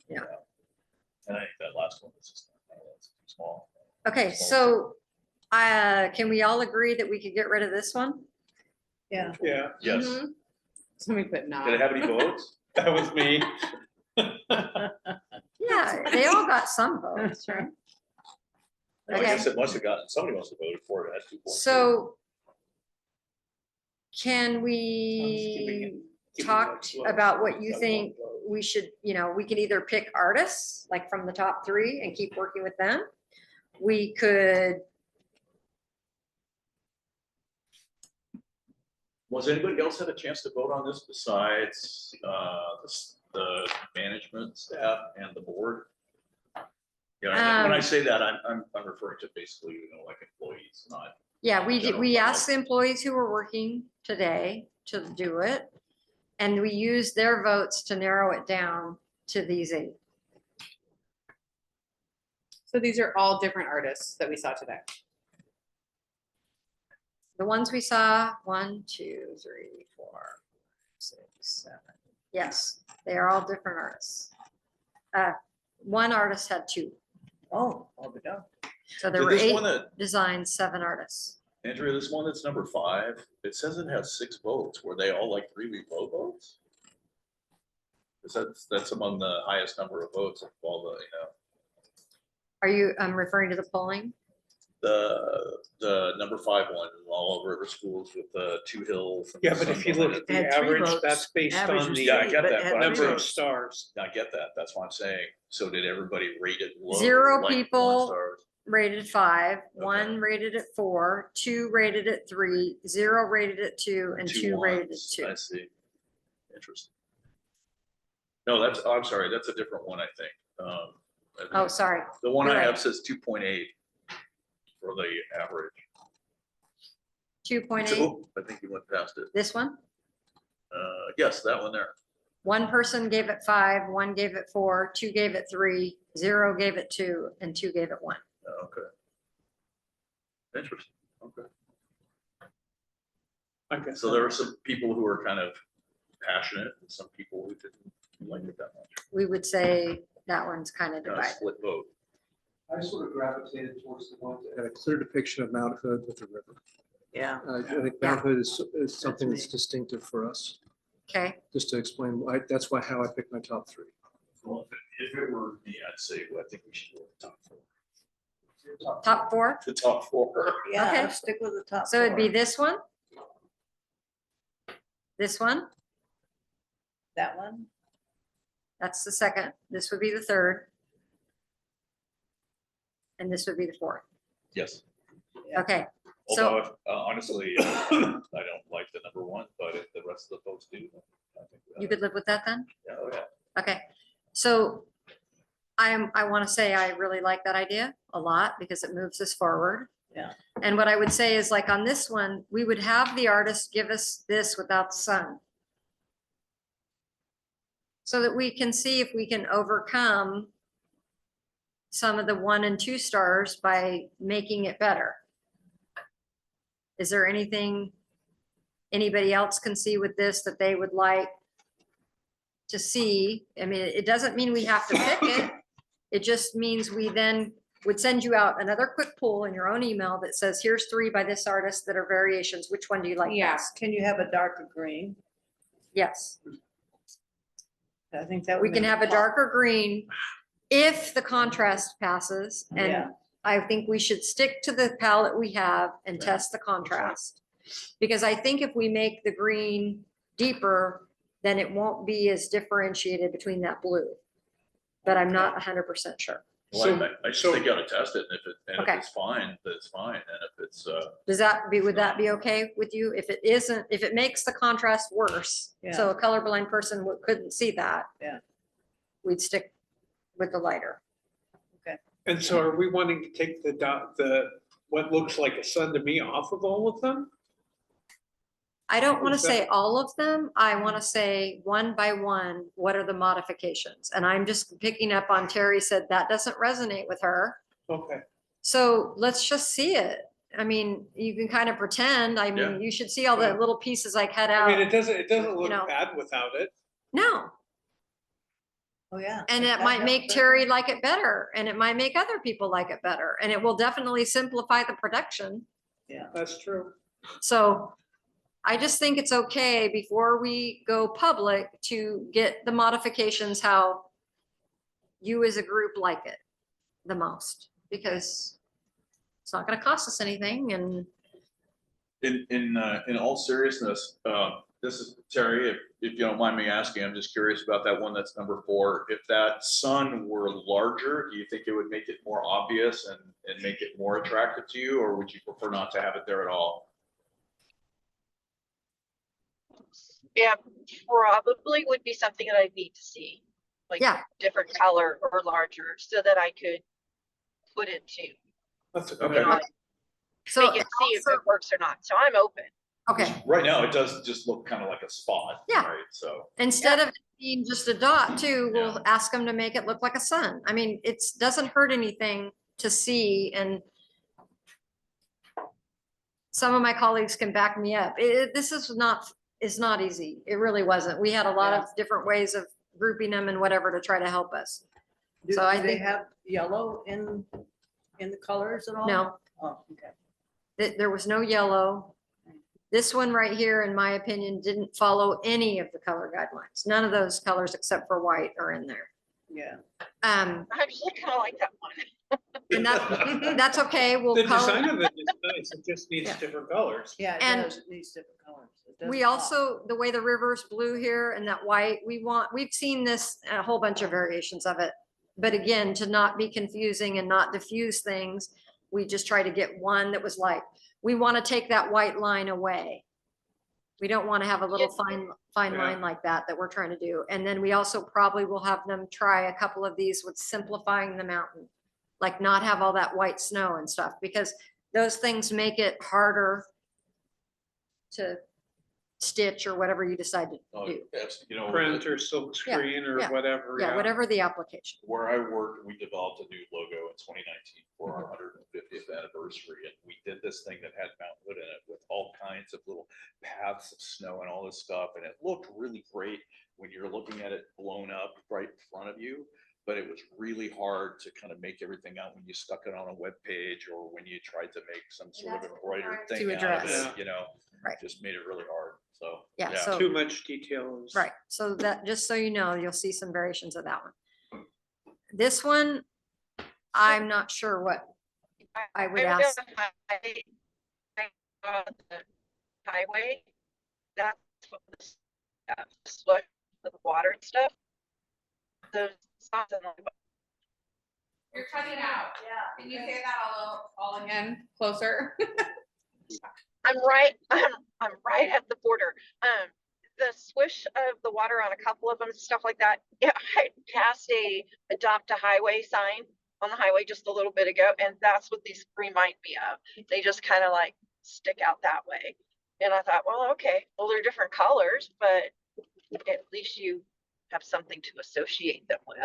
And I think that last one is just, that's too small. Okay, so, can we all agree that we could get rid of this one? Yeah. Yeah, Yes. Mhm. Somebody put Did it not. have any votes? that was me. Yeah, they all got some votes, right? I guess Okay. it must have gotten, somebody must have voted for it. It had 2.2. So can keeping we it talk close. about what you Got think one vote. we should, we can either pick artists, like from the top three and keep working with them. We could, Was anybody else had a chance to vote on this besides the management staff and the board? Yeah, when I say that, I'm referring to basically, like employees, not. yeah, we General we public. asked the employees who were working today to do it. And we used their votes to narrow it down to these 8. So these are all different artists that we saw today. The ones we saw, 1, 2, 3, 4, 6, 7. Yes, they are all different artists. One artist had 2, Oh, I'll be done. so there Did were this 8 one that, designs, 7 artists. Andrea, this one that's number 5, it says it has 6 votes. Were they all like 3-week low votes? Because that's among the highest number of votes of all the, Are you referring to the polling? the number 5 one, all over River Schools with the 2 hills. and Yeah, the but if you sun look on at it. the Had 3 average, votes. that's based Average on was the Yeah, I get but that, had but I'm number saying- of stars. I get that. That's what I'm saying. So did everybody rate it low? 0 like 1 people. stars? Rated 5, 1 rated at 4, 2 rated at 3, 0 rated at 2, and 2 rated at ones. 2. I see. Interesting. No, I'm sorry, that's a different one, I think. I think Oh, sorry. The one you're I right. have says 2.8 for the average. 2.8, Oh, I think you went past it. this one? Yes, that one there. One person gave it 5, 1 gave it 4, 2 gave it 3, 0 gave it 2, and 2 gave it 1. Okay. Interesting. Okay. I guess So there were some people who were kind of passionate and some people who didn't like it that much. We would say that one's kind of Kind of divided. split vote. I sort of gravitated towards the one that had a clear depiction of Mount Hood with the river. Yeah. I think Mount Hood is something that's distinctive for us, Okay, just to explain why, that's why, how I picked my top 3. Well, if it were me, I'd say, well, I think we should go with the top 4. top 4. The top 4. Yeah, Okay. let's stick with the top. So it'd be 4. this one, this one, That one. that's the second. This would be the third. And this would be the fourth. Yes. Yeah. Okay, Although, so honestly, I don't like the number 1, but if the rest of the folks do, then I think. you could live with that then? Yeah, oh, yeah. Okay, so I want to say I really like that idea a lot because it moves us forward. Yeah. And what I would say is like on this one, we would have the artist give us this without the sun. So that we can see if we can overcome some of the 1 and 2 stars by making it better. Is there anything anybody else can see with this that they would like to see? I mean, it doesn't mean we have to pick it. It just means we then would send you out another quick poll in your own email that says, here's 3 by this artist that are variations. Which one do you like Yeah. best? Can you have a darker green? Yes, I think that would. we can make have it a pop. darker green if the contrast passes. And Yeah. I think we should stick to the palette we have and test the contrast. Because I think if we make the green deeper, then it won't be as differentiated between that blue. But I'm not 100% sure. Well, I just think you gotta test it, and if Okay. it's fine, then it's fine, and if it's, Does that be, would that be okay with you? If it isn't, if it makes the contrast worse, so a colorblind person couldn't see that. Yeah. We'd stick with the lighter. And so are we wanting to take what looks like a sun to me off of all of them? I don't want to Is that- say all of them. I want to say one by one, what are the modifications? And I'm just picking up on Terry said that doesn't resonate with her. Okay. So let's just see it. I mean, you can kind of pretend, I Yeah. mean, you should see all the little pieces I cut I mean, out. it doesn't look know. bad without it. No, Oh, yeah. and it might make Terry like it better and it might make other people like it better. And it will definitely simplify the production. That's true. So I just think it's okay before we go public to get the modifications how you as a group like it the most, because it's not gonna cost us anything and in all seriousness, this is Terry, if you don't mind me asking, I'm just curious about that one that's number 4. If that sun were larger, do you think it would make it more obvious and make it more attractive to you, or would you prefer not to have it there at all? Yeah, probably would be something that I'd need to see, like yeah, different color or larger, so that I could put it to, That's a Okay. good idea. so, make it see if it works or not. So I'm open. okay, Right now, it does just look kind of like a spot. Yeah. Right, so. instead of it being just a dot too, we'll Yeah. ask them to make it look like a sun. I mean, it's doesn't hurt anything to see, and some of my colleagues can back me up. This is not easy. It really wasn't. We had a lot of different ways of grouping them and whatever to try to help us. Do So I they think- have yellow in the colors at all? No, Oh, okay. there was no yellow. This one right here, in my opinion, didn't follow any of the color guidelines. None of those colors except for white are in there. Yeah. I actually kind of like that one. And that's okay. We'll The color. design of it is nice. It just needs Yeah. different colors. Yeah, it And does. It needs different colors. It doesn't We pop. also, the way the river's blue here and that white, we've seen this, a whole bunch of variations of it. But again, to not be confusing and not diffuse things, we just try to get one that was like, we want to take that white line away. We don't want to have a little fine Yeah. line like that we're trying to do. And then we also probably will have them try a couple of these with simplifying the mountain. Like not have all that white snow and stuff, because those things make it harder to stitch or whatever you decide to do. Yes, you know. Print or silk screen or yeah, whatever. Yeah, whatever the application. Where I worked, we developed a new logo in 2019 for our 150th anniversary, and we did this thing that had Mount Hood in it with all kinds of little paths of snow and all this stuff, and it looked really great when you're looking at it blown up right in front of you, but it was really hard to kind of make everything out when you stuck it on a web page or when you tried to make some sort of that's what we're embroidered trying thing to out of address. it, you know? Right. Just made it really hard, so. Yeah, so- Too much detail is. Right, so that, just so you know, you'll see some variations of that one. This one, I'm not sure what I would I ask. on the highway, that's what this, what the water and stuff. Those songs and like, You're cutting out. Yeah. Can you say that all again, closer? I'm right at the border. the swish of the water on a couple of them, stuff like that. Yeah, I passed a adopt a highway sign on the highway just a little bit ago, and that's what these remind me of. They just kind of like stick out that way. And I thought, well, okay, well, they're different colors, but at least you have something to associate them with.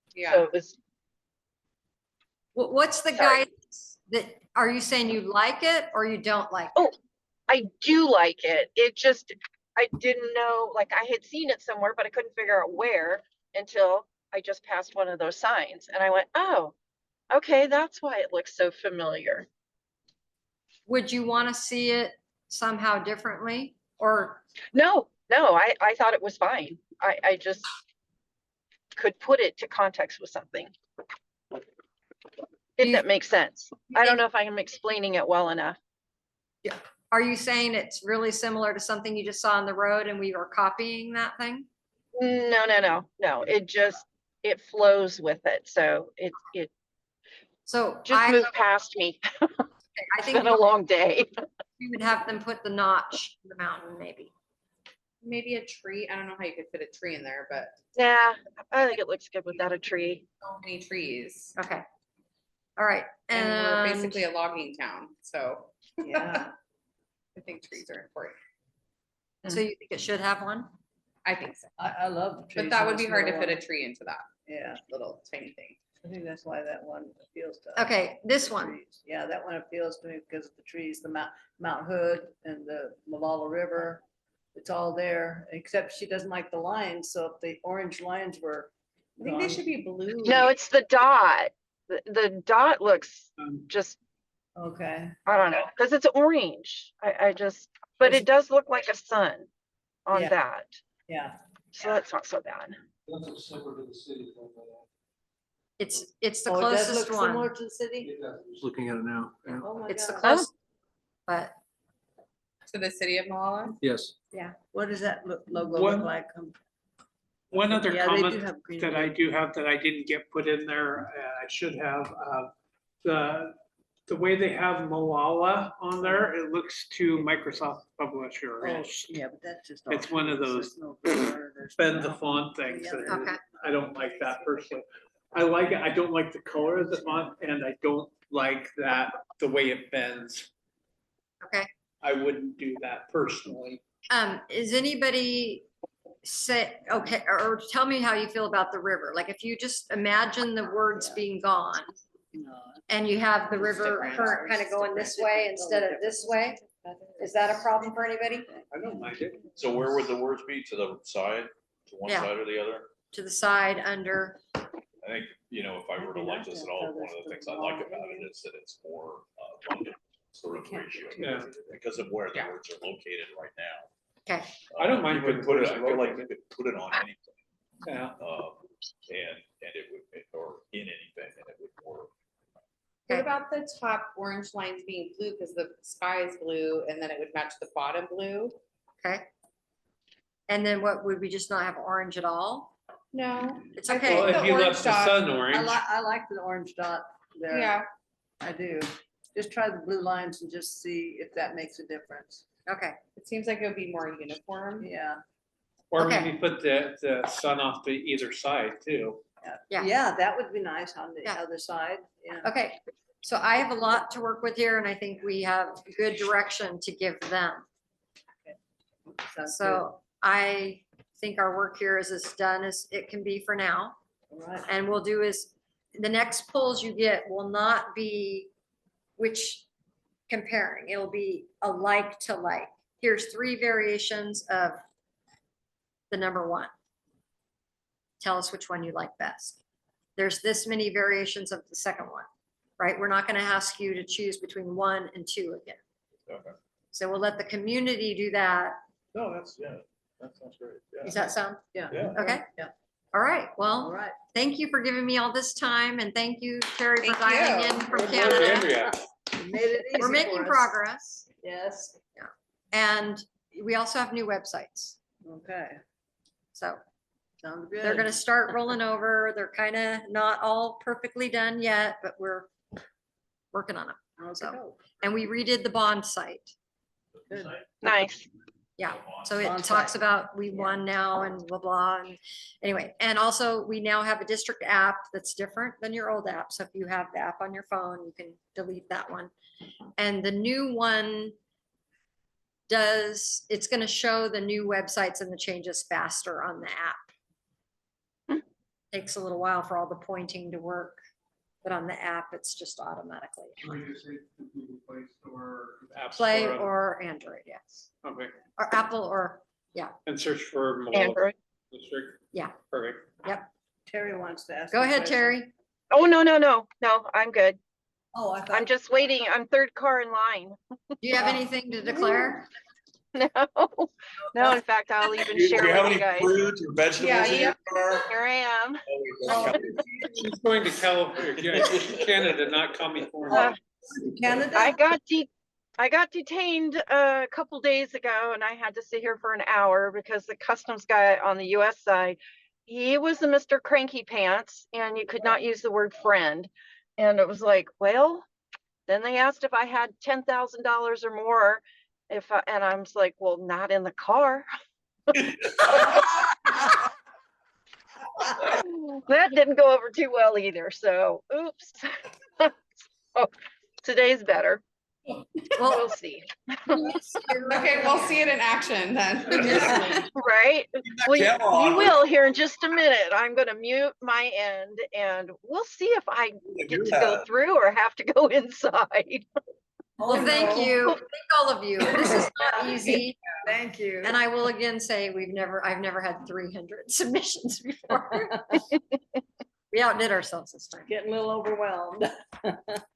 So Yeah, it was, What's the Sorry. guidance that, are you saying you like it or you don't like? Oh. it? I do like it. It just, I didn't know, like I had seen it somewhere, but I couldn't figure out where until I just passed one of those signs and I went, oh, okay, that's why it looks so familiar. Would you want to see it somehow differently? Or, No, I thought it was fine. I just could put it to context with something. If You- that makes sense. you I don't think- know if I'm explaining it well enough. are you saying it's really similar to something you just saw on the road and we were copying that thing? No. It just, it flows with it. So it So just I moved past me. It's think been a long day. we would have them put the notch in the mountain, maybe. maybe a tree. I don't know how you could fit a tree in there, but Yeah, I think it looks good without a tree. so many trees. Okay. All right. And we're And basically a logging town, so Yeah. I think trees are important. so you think it should have one? I think so. I love the trees. But that in would be this hard to little fit a one. tree into that Yeah, little tiny thing. I think that's why that one appeals to. us. Okay, this The one. trees. Yeah, that one appeals to me because of the trees, the Mount Hood and the Malala River. It's all there, except she doesn't like the lines, so if the orange lines were. I think they gone- should be blue. No, it's the dot. The dot looks just, Okay, I don't know, because it's orange. I just, but it does look like a sun on Yeah. that. yeah. So that's not so bad. It's the Oh, it does closest look Similar one. to the city? Just looking at it now. Yeah. Oh my It's the God. closest. But To the city of Malala. Yes. What does that logo One- look like? One other Yeah, they do comment have green that I blue. do have that I didn't get put in there, I should have, the way they have Malala on there, it looks to Microsoft Publisher. Oh, yeah, but that's just. It's one of there's those no color, there's Bend the no- font things. Yeah. that Okay. I don't like that personally. I like it, I don't like the color of the font, and I don't like that, the way it bends. okay. I wouldn't do that personally. Is anybody say, okay, or tell me how you feel about the river? Like if you just imagine the words being gone No. and you have the It's river different. current kind of going this way instead of this way, is that a problem for anybody? I don't mind it. So where would the words be? To the side, to one Yeah. side or the other? To the side, under, I think, if I were to like this at all, one of the things I like about it is that it's more London sort of ratio. Yeah. Because of where the Yeah. words are located right now. okay, I don't mind You could putting put it, words I feel like you located. could put it on anything, Yeah. and it would, or in anything, and it would work. What Okay. about the top orange lines being blue because the sky is blue and then it would match the bottom blue? okay. And then what, would we just not have orange at all? No. It's I okay. Well, think if the you orange left the dot- sun I orange, like the orange dot there. Yeah, I do. Just try the blue lines and just see if that makes a difference. Okay, it seems like it would be more uniform. Yeah. or Okay. maybe put the sun off to either side too. Yeah. Yeah, that would be nice on the Yeah. other side. Yeah. okay. So I have a lot to work with here and I think we have good direction to give them. Sounds good. So I think our work here is as done as it can be for now. All right. And we'll do is, the next polls you get will not be which comparing, it'll be a like to like. Here's 3 variations of the number 1. Tell us which one you like best. There's this many variations of the second one, right? We're not gonna ask you to choose between 1 and 2 again. Okay. So we'll let the community do that. No, that sounds great. Yeah. Does that sound, Yeah. Yeah. okay? Yeah. All right, All well, right. thank you for giving me all this time and thank you, Terry, for Thank dialing you. in from Good work, Canada. Andrea. You made it easy We're making for us. progress Yes. and we also have new websites. Okay. So Sounds good. they're gonna start rolling over. They're kind of not all perfectly done yet, but we're working on them. Okay. So, and we redid the bond site. Good. Nice. Yeah, so On it talks site. about we Yeah. won now and blah, blah, and anyway, and also we now have a district app that's different than your old app. So if you have the app on your phone, you can delete that one. And the new one it's gonna show the new websites and the changes faster on the app. Takes a little while for all the pointing to work, but on the app, it's just automatically. App Play Store on- or Android, yes, Okay, or Apple or, and search for Malone Android. District. yeah. Perfect. Terry wants to ask. Go a ahead, question. Terry. Oh, no, I'm good. Oh, I I'm thought, just waiting. I'm third car in line. Do you have anything to declare? No, no, in fact, I'll even Do you share have with any you guys. fruit or vegetables in your car? Here I am. She's going to California, Canada, not California. Canada? I got detained a couple days ago and I had to sit here for an hour because the customs guy on the US side, he was the Mr. Cranky Pants and you could not use the word friend. And it was like, well, then they asked if I had $10,000 or more. And I was like, well, not in the car. That didn't go over too well either. So, oops. Oh, today's better. Well, We'll see. Okay, we'll see it in action then. Right? Well, Come on. you will here in just a minute. I'm going to mute my end and we'll see if I get to go through or have to go inside. well, thank no. you. Thank all of you. This is not easy. Thank you. And I will again say, I've never had 300 submissions before. We outdid ourselves this time. Getting a little overwhelmed.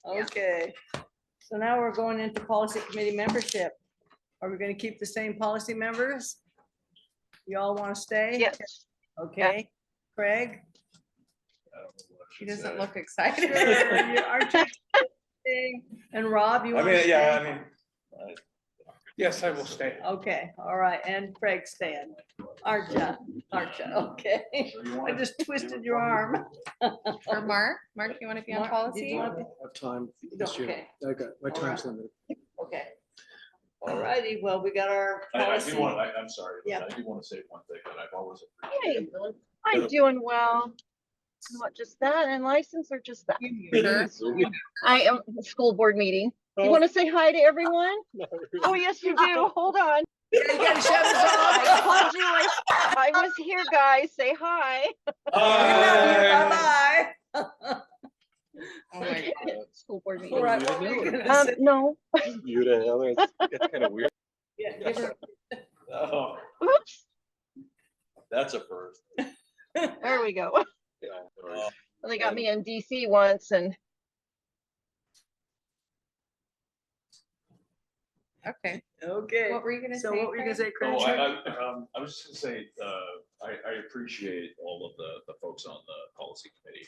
Okay. So now we're going into policy committee membership. Are we gonna keep the same policy members? You all want to stay? Yes. Okay. Craig? She doesn't look excited. Sure, you- aren't you staying? And Rob, you I want to mean, stay? yeah, I mean, Yes, I will stay. Okay, all right, and Craig staying. Aren't you? Okay. I just twisted your arm. Or Mark, you want to be on Mark, did policy? you want to be- Have time this year. Okay. I got, my time's limited. Okay. All righty, well, we got our I policy. do want, I'm sorry, Yeah. but I do want to say one thing that I've always Hey, appreciated. I'm doing well. Not just that and license or just that. I am school board meeting. You want to say hi to everyone? Oh, yes, you do. Hold on. You gotta shut us I off. told you I was here, guys. Say hi. Bye-bye. Oh my God. School board All meeting. right, what were you gonna say? No. It's kind of weird. Yeah, give her- Oh, Oops. that's a first. There we go. Uh, They got me in DC once and Okay, Okay, what were you gonna say? so what were you gonna Craig? say, Craig? I was just gonna say, I appreciate all of the folks on the policy committee.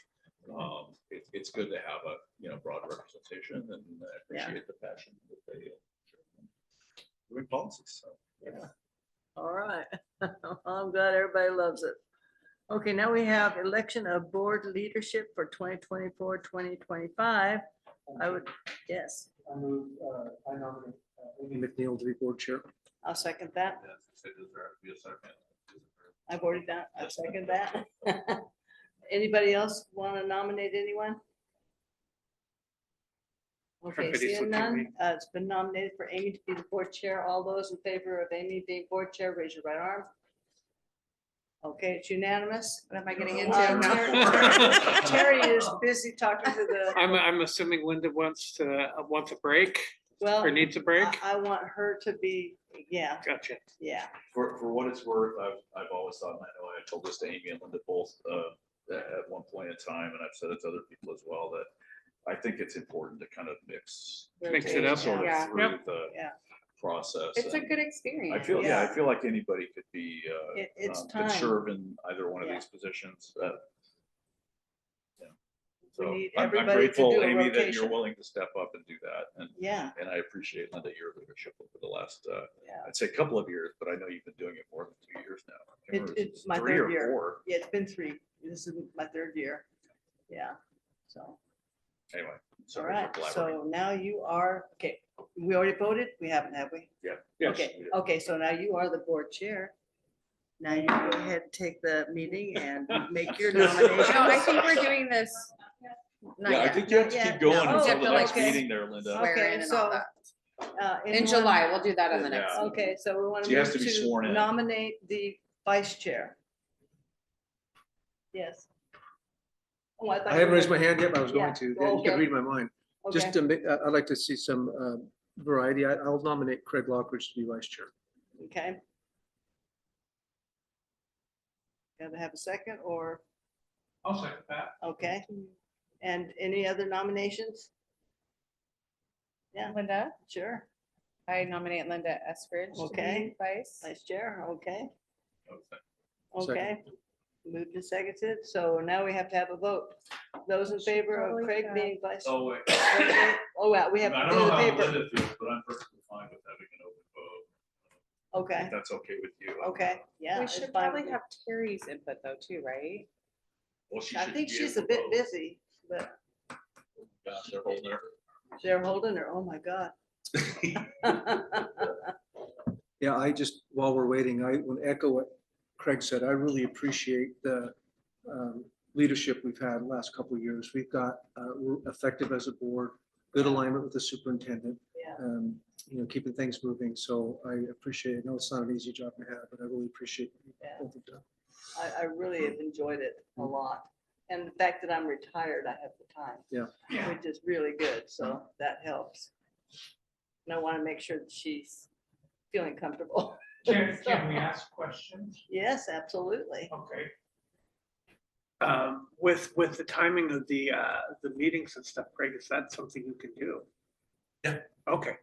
It's good to have a, broad representation and I appreciate the passion that they doing policies, so. Yeah. All right. I'm glad everybody loves it. Okay, now we have election of board leadership for 2024, 2025. I would, yes, I move, I nominate Amy McNeil to be board chair. I'll second that. Yeah, so does there have to be a second? I've already done, I second that. Anybody else want to nominate anyone? Okay, Everybody's seeing looking at me. none, it's been nominated for Amy to be the board chair. All those in favor of Amy being board chair, raise your right arm. Okay, it's unanimous. What am I getting Uh, into now? Terry is busy talking to the, I'm assuming Linda wants a break well, or needs a break. I want her to be, yeah, Gotcha. yeah. For what it's worth, I've always thought, and I know I told this to Amy and Linda both, at one point in time, and I've said it to other people as well, that I think it's important to kind of mix. Mix it up. Sort Yeah. of through the Yeah. process. It's a and good experience. I feel, yeah, I feel like anybody could be, It's could time. serve in either one of Yeah. these positions. Yeah. We So need I'm everybody to grateful, do a Amy, that you're rotation. willing to step up and do that. Yeah, And I appreciate, Linda, your leadership over the last, yeah. I'd say a couple of years, but I know you've been doing it more than 2 years now. I can't remember if It's my 3 or third year. 4. Yeah, it's been 3. This is my third year. Yeah, so. Anyway. All sorry for right, blabbering. so now you are, okay, we already voted? We haven't, have we? Yeah. Yes. Okay, okay, so now you are the board chair. Now you go ahead and take the meeting and make your nomination. No, I think we're doing this. Not Yeah, I yet. think you have to Not keep yet, going no. until Oh, the you have to, next like, meeting there, Linda. Okay, Swear in and all so, that. In anyone- July, we'll do that on the Yeah. next. meeting. Okay, so we want She to has move to be sworn to in. nominate the vice chair. Yes. Oh, thought I you haven't were raised my gonna- hand yet, but I was Yeah, going to. Yeah, you okay. can read my mind. Just Okay, to make, I'd like to see some variety. I'll nominate Craig Lockridge to be vice chair. okay. Got to have a second or, I'll second that. okay. And any other nominations? Yeah, Linda, sure. I nominate Linda Eskridge to Okay. be vice. Vice chair, okay, Second. okay. Moved and seconded, so now we have to have a vote. Those in favor of Probably Craig not. being vice? Oh, wait. Oh, yeah, we I have don't to do know the how paper. Linda feels, but I'm perfectly fine with having an open vote. Okay, If that's okay with you. okay, yeah. We it's should fine probably with me. have Terry's input though, too, right? Well, she I should think be she's able a to bit vote. busy, but Gosh, they're holding her. they're holding her, oh my God. Yeah, I just, while we're waiting, I would echo what Craig said. I really appreciate the leadership we've had the last couple of years. We've got, we're effective as a board, good alignment with the superintendent, Yeah. Keeping things moving. So I appreciate it. I know it's not an easy job to have, but I really appreciate what you both have done. I really have enjoyed it a lot. And the fact that I'm retired, I have the time. Yeah. Which is really good, so that helps. And I want to make sure that she's feeling comfortable. Can we ask questions? Yes, absolutely. Okay. With the timing of the meetings and stuff, Craig, is that something you can do? Yeah. Okay.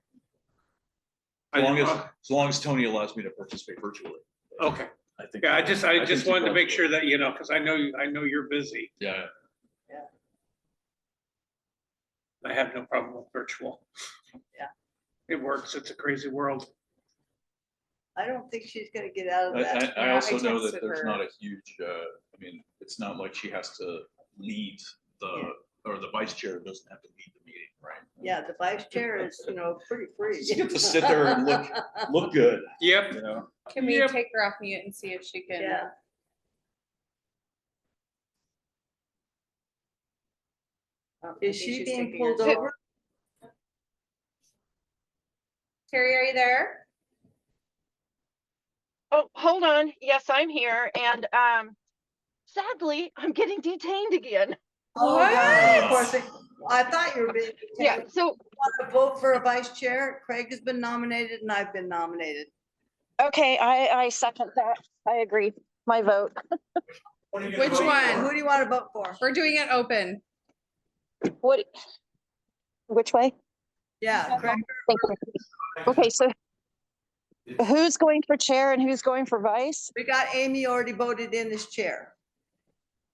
As long as Tony allows me to participate virtually. Okay, I think. yeah, I can just keep wanted to up make with sure it. that, because I know you're busy. Yeah. I have no problem with virtual. Yeah. It works. It's a crazy world. I don't think she's gonna get out of that. I Yeah, also I know that texted there's her. not a huge, it's not like she has to lead or the vice chair doesn't have to lead the meeting, right? Yeah, the vice chair is, pretty free. She gets to sit there and look good, Yep. you know? Can we Yep. take her off mute and see if she can? Yeah. Oh, I Is think she she's being taking her pulled seat. over? Terry, are you there? Oh, hold on. Yes, I'm here. And sadly, I'm getting detained again. Oh, God, of course. I thought you were being. Yeah, so, Want to vote for a vice chair? Craig has been nominated and I've been nominated. okay, I second that. I agree. My vote. Which Who one? do you want to vote for? We're doing it open. What? Which way? Yeah, Craig. Thank you. Okay, so who's going for chair and who's going for vice? We got Amy already voted in as chair.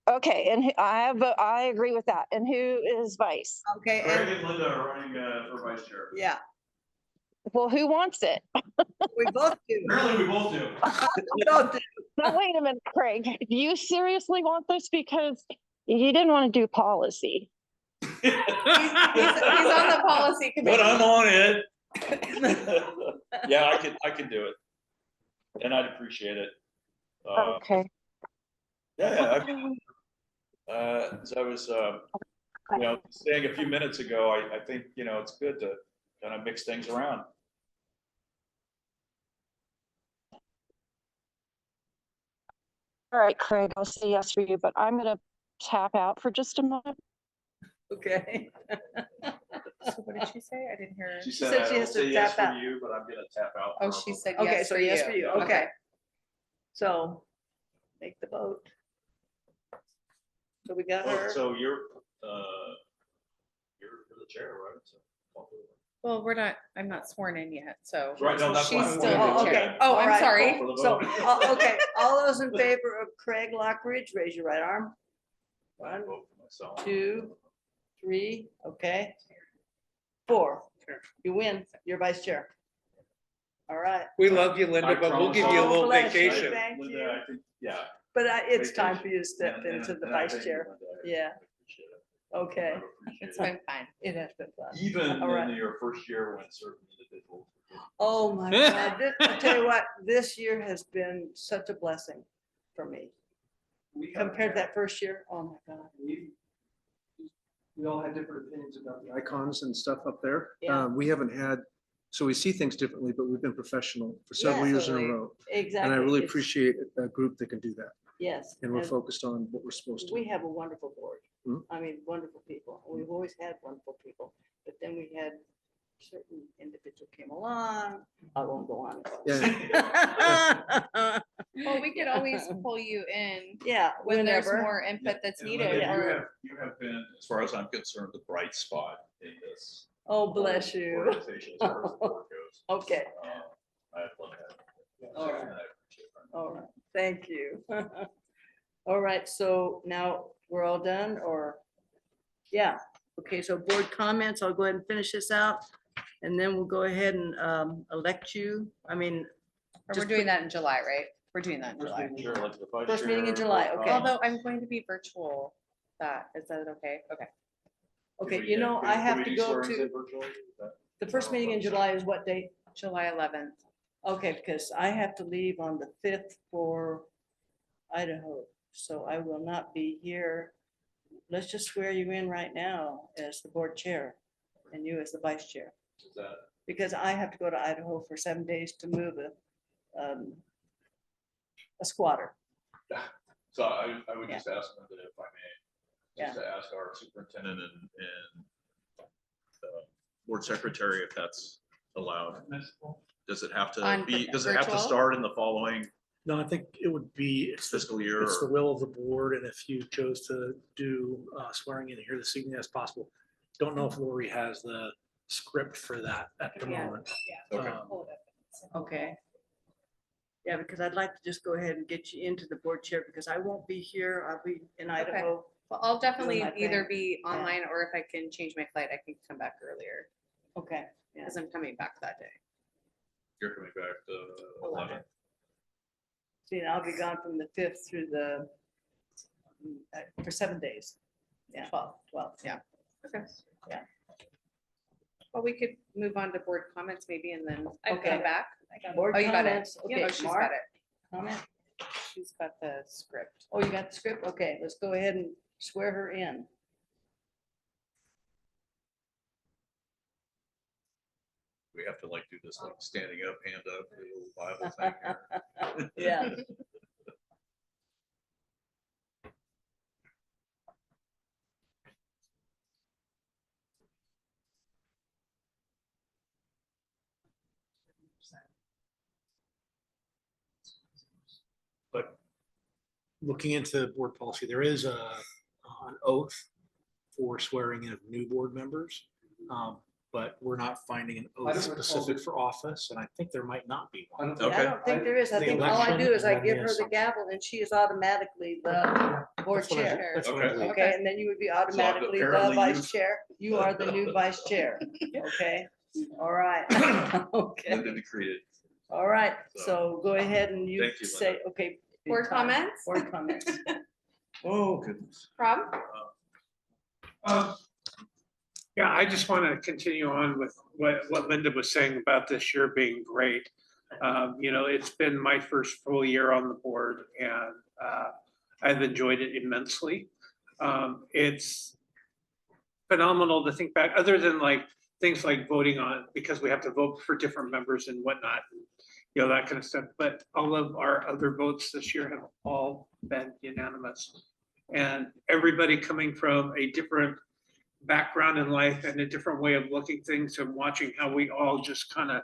Okay, and I agree with that. And who is vice? Okay, Craig and and Linda are running for vice chair. yeah, Well, who wants it? we both do. Apparently, we both do. We both do. Now, wait a minute, Craig. Do you seriously want this? Because you didn't want to do policy. He's on the policy committee. But I'm on it. Yeah, I can do it. And I'd appreciate it. Okay. Yeah, as I was, saying a few minutes ago, I think, it's good to kind of mix things around. All right, Craig, I'll say yes for you, but I'm gonna tap out for just a moment. Okay. So what did she say? I didn't hear her. She said said, she I will has to say yes tap out. for you, but I'm gonna tap out. Oh, for she a said Okay, yes so for yes you. for you, okay. So make the vote. So we got moment. her. So you're for the chair, right? So- Well, I'm not sworn in yet, so. Right, no, that's why She's I'm still voting the for chair. you. Oh, I'm Alright. sorry. For the So, vote. okay, all those in favor of Craig Lockridge, raise your right arm. I One, vote for myself. 2, 3, okay. 4, you win, you're vice chair. All right, We love you, Linda, I but we'll promise give you a I'll- little Bless you. vacation. Thank you. Linda, I think, yeah. but it's time vacation. for you to step And- into and the I vice thank you, chair. Linda. I Yeah. appreciate it. Okay, It's been fine. it has been fun. Even All right. in your first year when certain individuals. Oh, my God. I tell you what, this year has been such a blessing for me compared to that first year. Oh, my God. We all had different opinions about the icons and stuff up there. Yeah. We haven't had, so we see things differently, but we've been professional for several Yeah. years in a row. Exactly. And I really It's- appreciate a group that can do that. Yes. And we're and focused on what we're supposed to. We have a wonderful board. Hmm. I mean, wonderful people. We've always had wonderful people, but then we had certain individual came along. I won't go on. Yeah. Well, we could always pull you in Yeah, when there's whenever. more input that's And needed. Linda, or- you have been, as far as I'm concerned, the bright spot in this. Oh, bless you. Organization as far as the board goes. Okay, I've looked at it. All right. And I appreciate that. all right. Thank you. All right, so now we're all done or? Yeah, okay, so board comments, I'll go ahead and finish this out. And then we'll go ahead and elect you. I mean, Or we're just doing put- that in July, right? We're doing that in First July. meeting, like the vice First meeting in chair, July, okay. Although I'm going to be virtual, is that okay? Okay. okay, do you we- know, do I we have do to go swearings to, in virtually? Is that- the first meeting in July is what date? July 11th. Okay, because I have to leave on the 5th for Idaho, so I will not be here. Let's just swear you in right now as the board chair and you as the vice chair, Is that? because I have to go to Idaho for 7 days to move a squatter. So I would Yeah. just ask Linda if I may, just to ask our superintendent and board secretary if that's allowed. Does it have On to be, does it have to virtual? start in the following No, I think it would be, fiscal year? it's the or- will of the board, and if you chose to do swearing in here this evening as possible. Don't know if Lori has the script for that at the Yeah. moment. Okay. Okay. Yeah, because I'd like to just go ahead and get you into the board chair because I won't be here. I'll be in Idaho. Well, I'll definitely my either thing. be Yeah. online or if I can change my flight, I can come back earlier Okay. because I'm coming back that day. You're coming back to 11. See, and I'll be gone from the 5th through the, for 7 days. Yeah, 12. Yeah. Okay. Yeah. Well, we could move on to board comments maybe and then I've Okay. come back. Board Oh, you got it. comments. Yeah, Okay, no, she's Mark, got it. comment? She's got the script. Oh, you got the script? Okay, let's go ahead and swear her in. We have to like do this like standing up, hand up, a little Bible thing here. Yeah. But looking into board policy, there is an oath for swearing in of new board members. But we're not finding an I oath don't recall specific that. for office, and I think there might not be I one. don't think- I don't think there is. I The think all I election do is I and then give the her the assumption. gavel and she is automatically the board That's what I- chair. that's what I Okay. believe. Okay, and then you would be automatically the apparently vice you- chair. You are the new vice chair. Okay, all right. Okay, Linda decreed it. all right. So go ahead and you Thank you, say, Linda. okay. Board time. comments? Board comments. Oh, goodness. Rob? Yeah, I just want to continue on with what Linda was saying about this year being great. You know, it's been my first full year on the board and I've enjoyed it immensely. It's phenomenal to think back, other than like things like voting on, because we have to vote for different members and whatnot, you know, that kind of stuff. But all of our other votes this year have all been unanimous. And everybody coming from a different background in life and a different way of looking things and watching how we all just kind of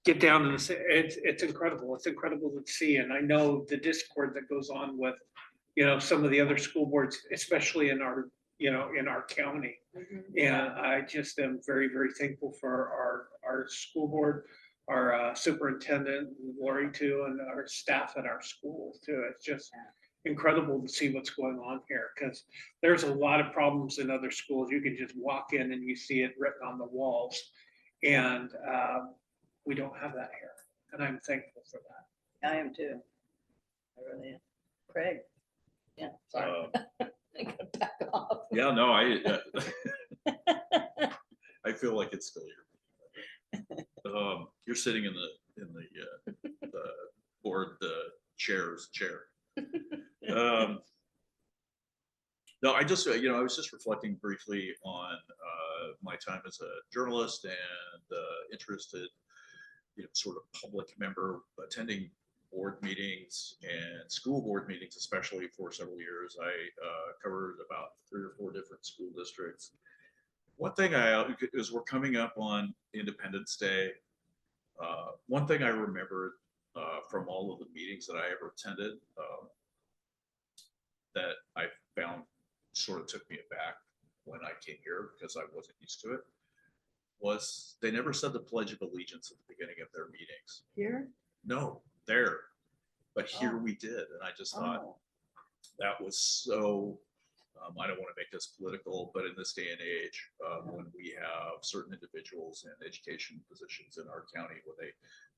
get down to this. It's incredible. It's incredible to see. And I know the discord that goes on with, you know, some of the other school boards, especially in our, you know, in our county. And I just am very, very thankful for our school board, our superintendent, Lori too, and our staff at our schools too. It's just incredible to see what's going on here because there's a lot of problems in other schools. You can just walk in and you see it written on the walls. And we don't have that here. And I'm thankful for that. I am too. I really am. Craig? Yeah, sorry. Um, I gotta back off. Yeah, no, I feel like it's still here. You're sitting in the board, the chair's chair. No, I just, I was just reflecting briefly on my time as a journalist and interested, sort of public member attending board meetings and school board meetings, especially for several years. I covered about 3 or 4 different school districts. One thing as we're coming up on Independence Day, one thing I remembered from all of the meetings that I ever attended that I found sort of took me aback when I came here because I wasn't used to it, was they never said the Pledge of Allegiance at the beginning of their meetings. Here? No, there. But here Oh. we did. And I just thought Oh, that was so, I don't want to make this political, but in this day and age, when we have certain individuals in education positions in our county where they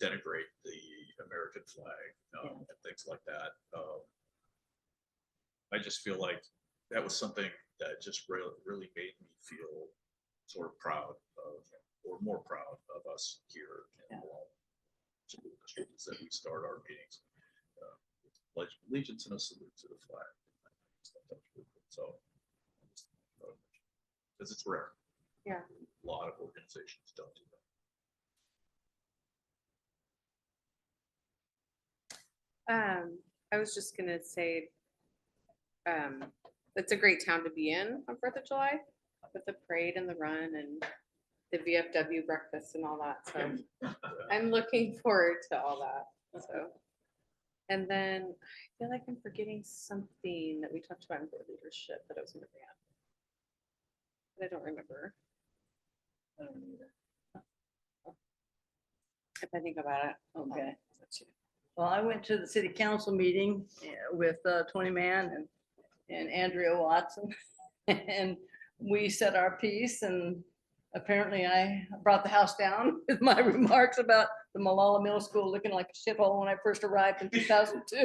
denigrate the American flag and things like that, I just feel like that was something that just really made me feel sort of proud of, or more proud of us here in the school districts that we start our meetings. Pledge of allegiance and a salute to the flag. So, because it's rare. Yeah. A lot of organizations don't do that. I was just gonna say, it's a great town to be in on 4th of July with the parade and the run and the VFW breakfast and all that. So I'm looking forward to all that. So, and then I feel like I'm forgetting something that we talked about in board leadership that I was gonna bring up. But I don't remember. If I think about it. okay. Well, I went to the city council meeting with Tony Mann and Andrea Watson. And we said our piece, and apparently I brought the house down with my remarks about the Malala Middle School looking like a shithole when I first arrived in 2002.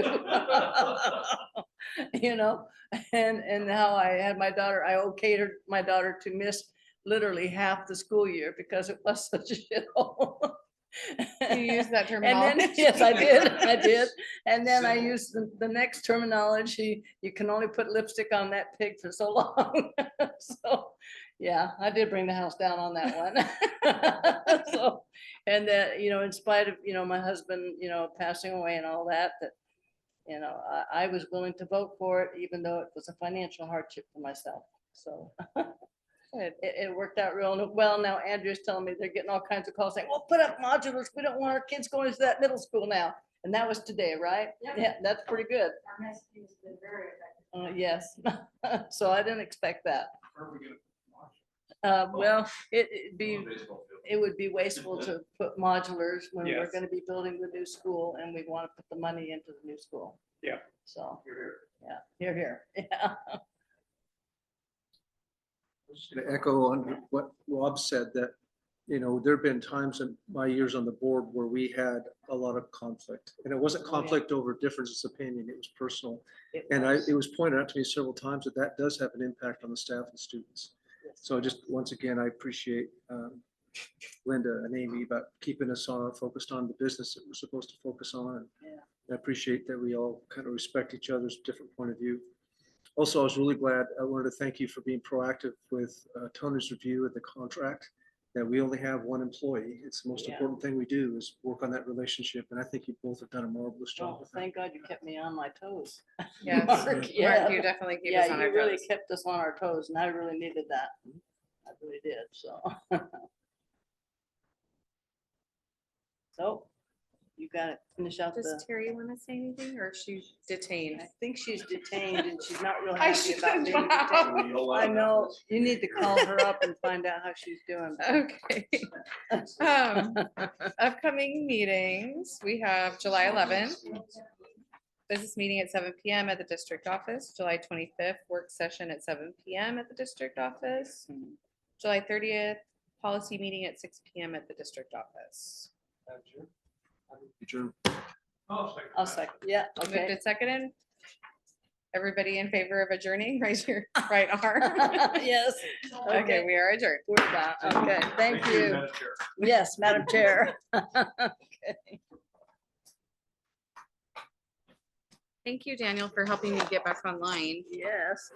And how I had my daughter, I okayed my daughter to miss literally half the school year because it was such a shithole. You use that And then, terminology. yes, I did. And then I used the next terminology, you can only put lipstick on that pig for so long. So, yeah, I did bring the house down on that one. So, and that, in spite of, my husband, passing away and all that, I was willing to vote for it, even though it was a financial hardship for myself. So it worked out real well. Now Andrew's telling me they're getting all kinds of calls saying, well, put up modulars. We don't want our kids going to that middle school now. And that was today, right? Yep. Yeah, that's pretty good. Our messaging has been very effective. Yes. So I didn't expect that. Where are we gonna watch? Well, it Baseball field. it would be wasteful to put modulars when we're Yes. going to be building the new school and we want to put the money into the new school. Yeah. So, Here, yeah, here. Yeah. Just to echo on what Rob said, that, there've been times in my years on the board where we had a lot of conflict. And it wasn't Oh, yeah. conflict over differences of opinion, it was personal. It And was. it was pointed out to me several times that does have an impact on the staff and students. So just, once again, I appreciate Linda and Amy about keeping us focused on the business that we're supposed to focus on. Yeah. I appreciate that we all kind of respect each other's different point of view. Also, I was really glad, I wanted to thank you for being proactive with Tony's review of the contract, that we only have one employee. It's the most Yeah. important thing we do is work on that relationship. And I think you both have done a marvelous job Oh, with that. thank God you kept me on my toes. Yes. Mark, Mark, yeah. you definitely keep us Yeah, on you our really toes. kept us on our toes and I really needed that. I really did, so. So, you got to finish out Does the, Terry want to say anything or is she detained? I think she's detained and she's not real I happy about should being know. detained. I know, you need to call her up and find out how she's doing. Okay. Upcoming meetings, we have July 11th. Business meeting at 7 PM at the district office, July 25th, work session at 7 PM at the district office. July 30th, policy meeting at 6 PM at the district office. Adjourn. Oh, second. I'll second, yeah, Moved okay. and seconded. Everybody in favor of adjourning, raise your right arm. Yes. Okay, we are adjourned. We're done. Okay, thank you. Madam Chair. Yes, Madam Chair. Okay. Thank you, Daniel, for helping me get back online. Yes.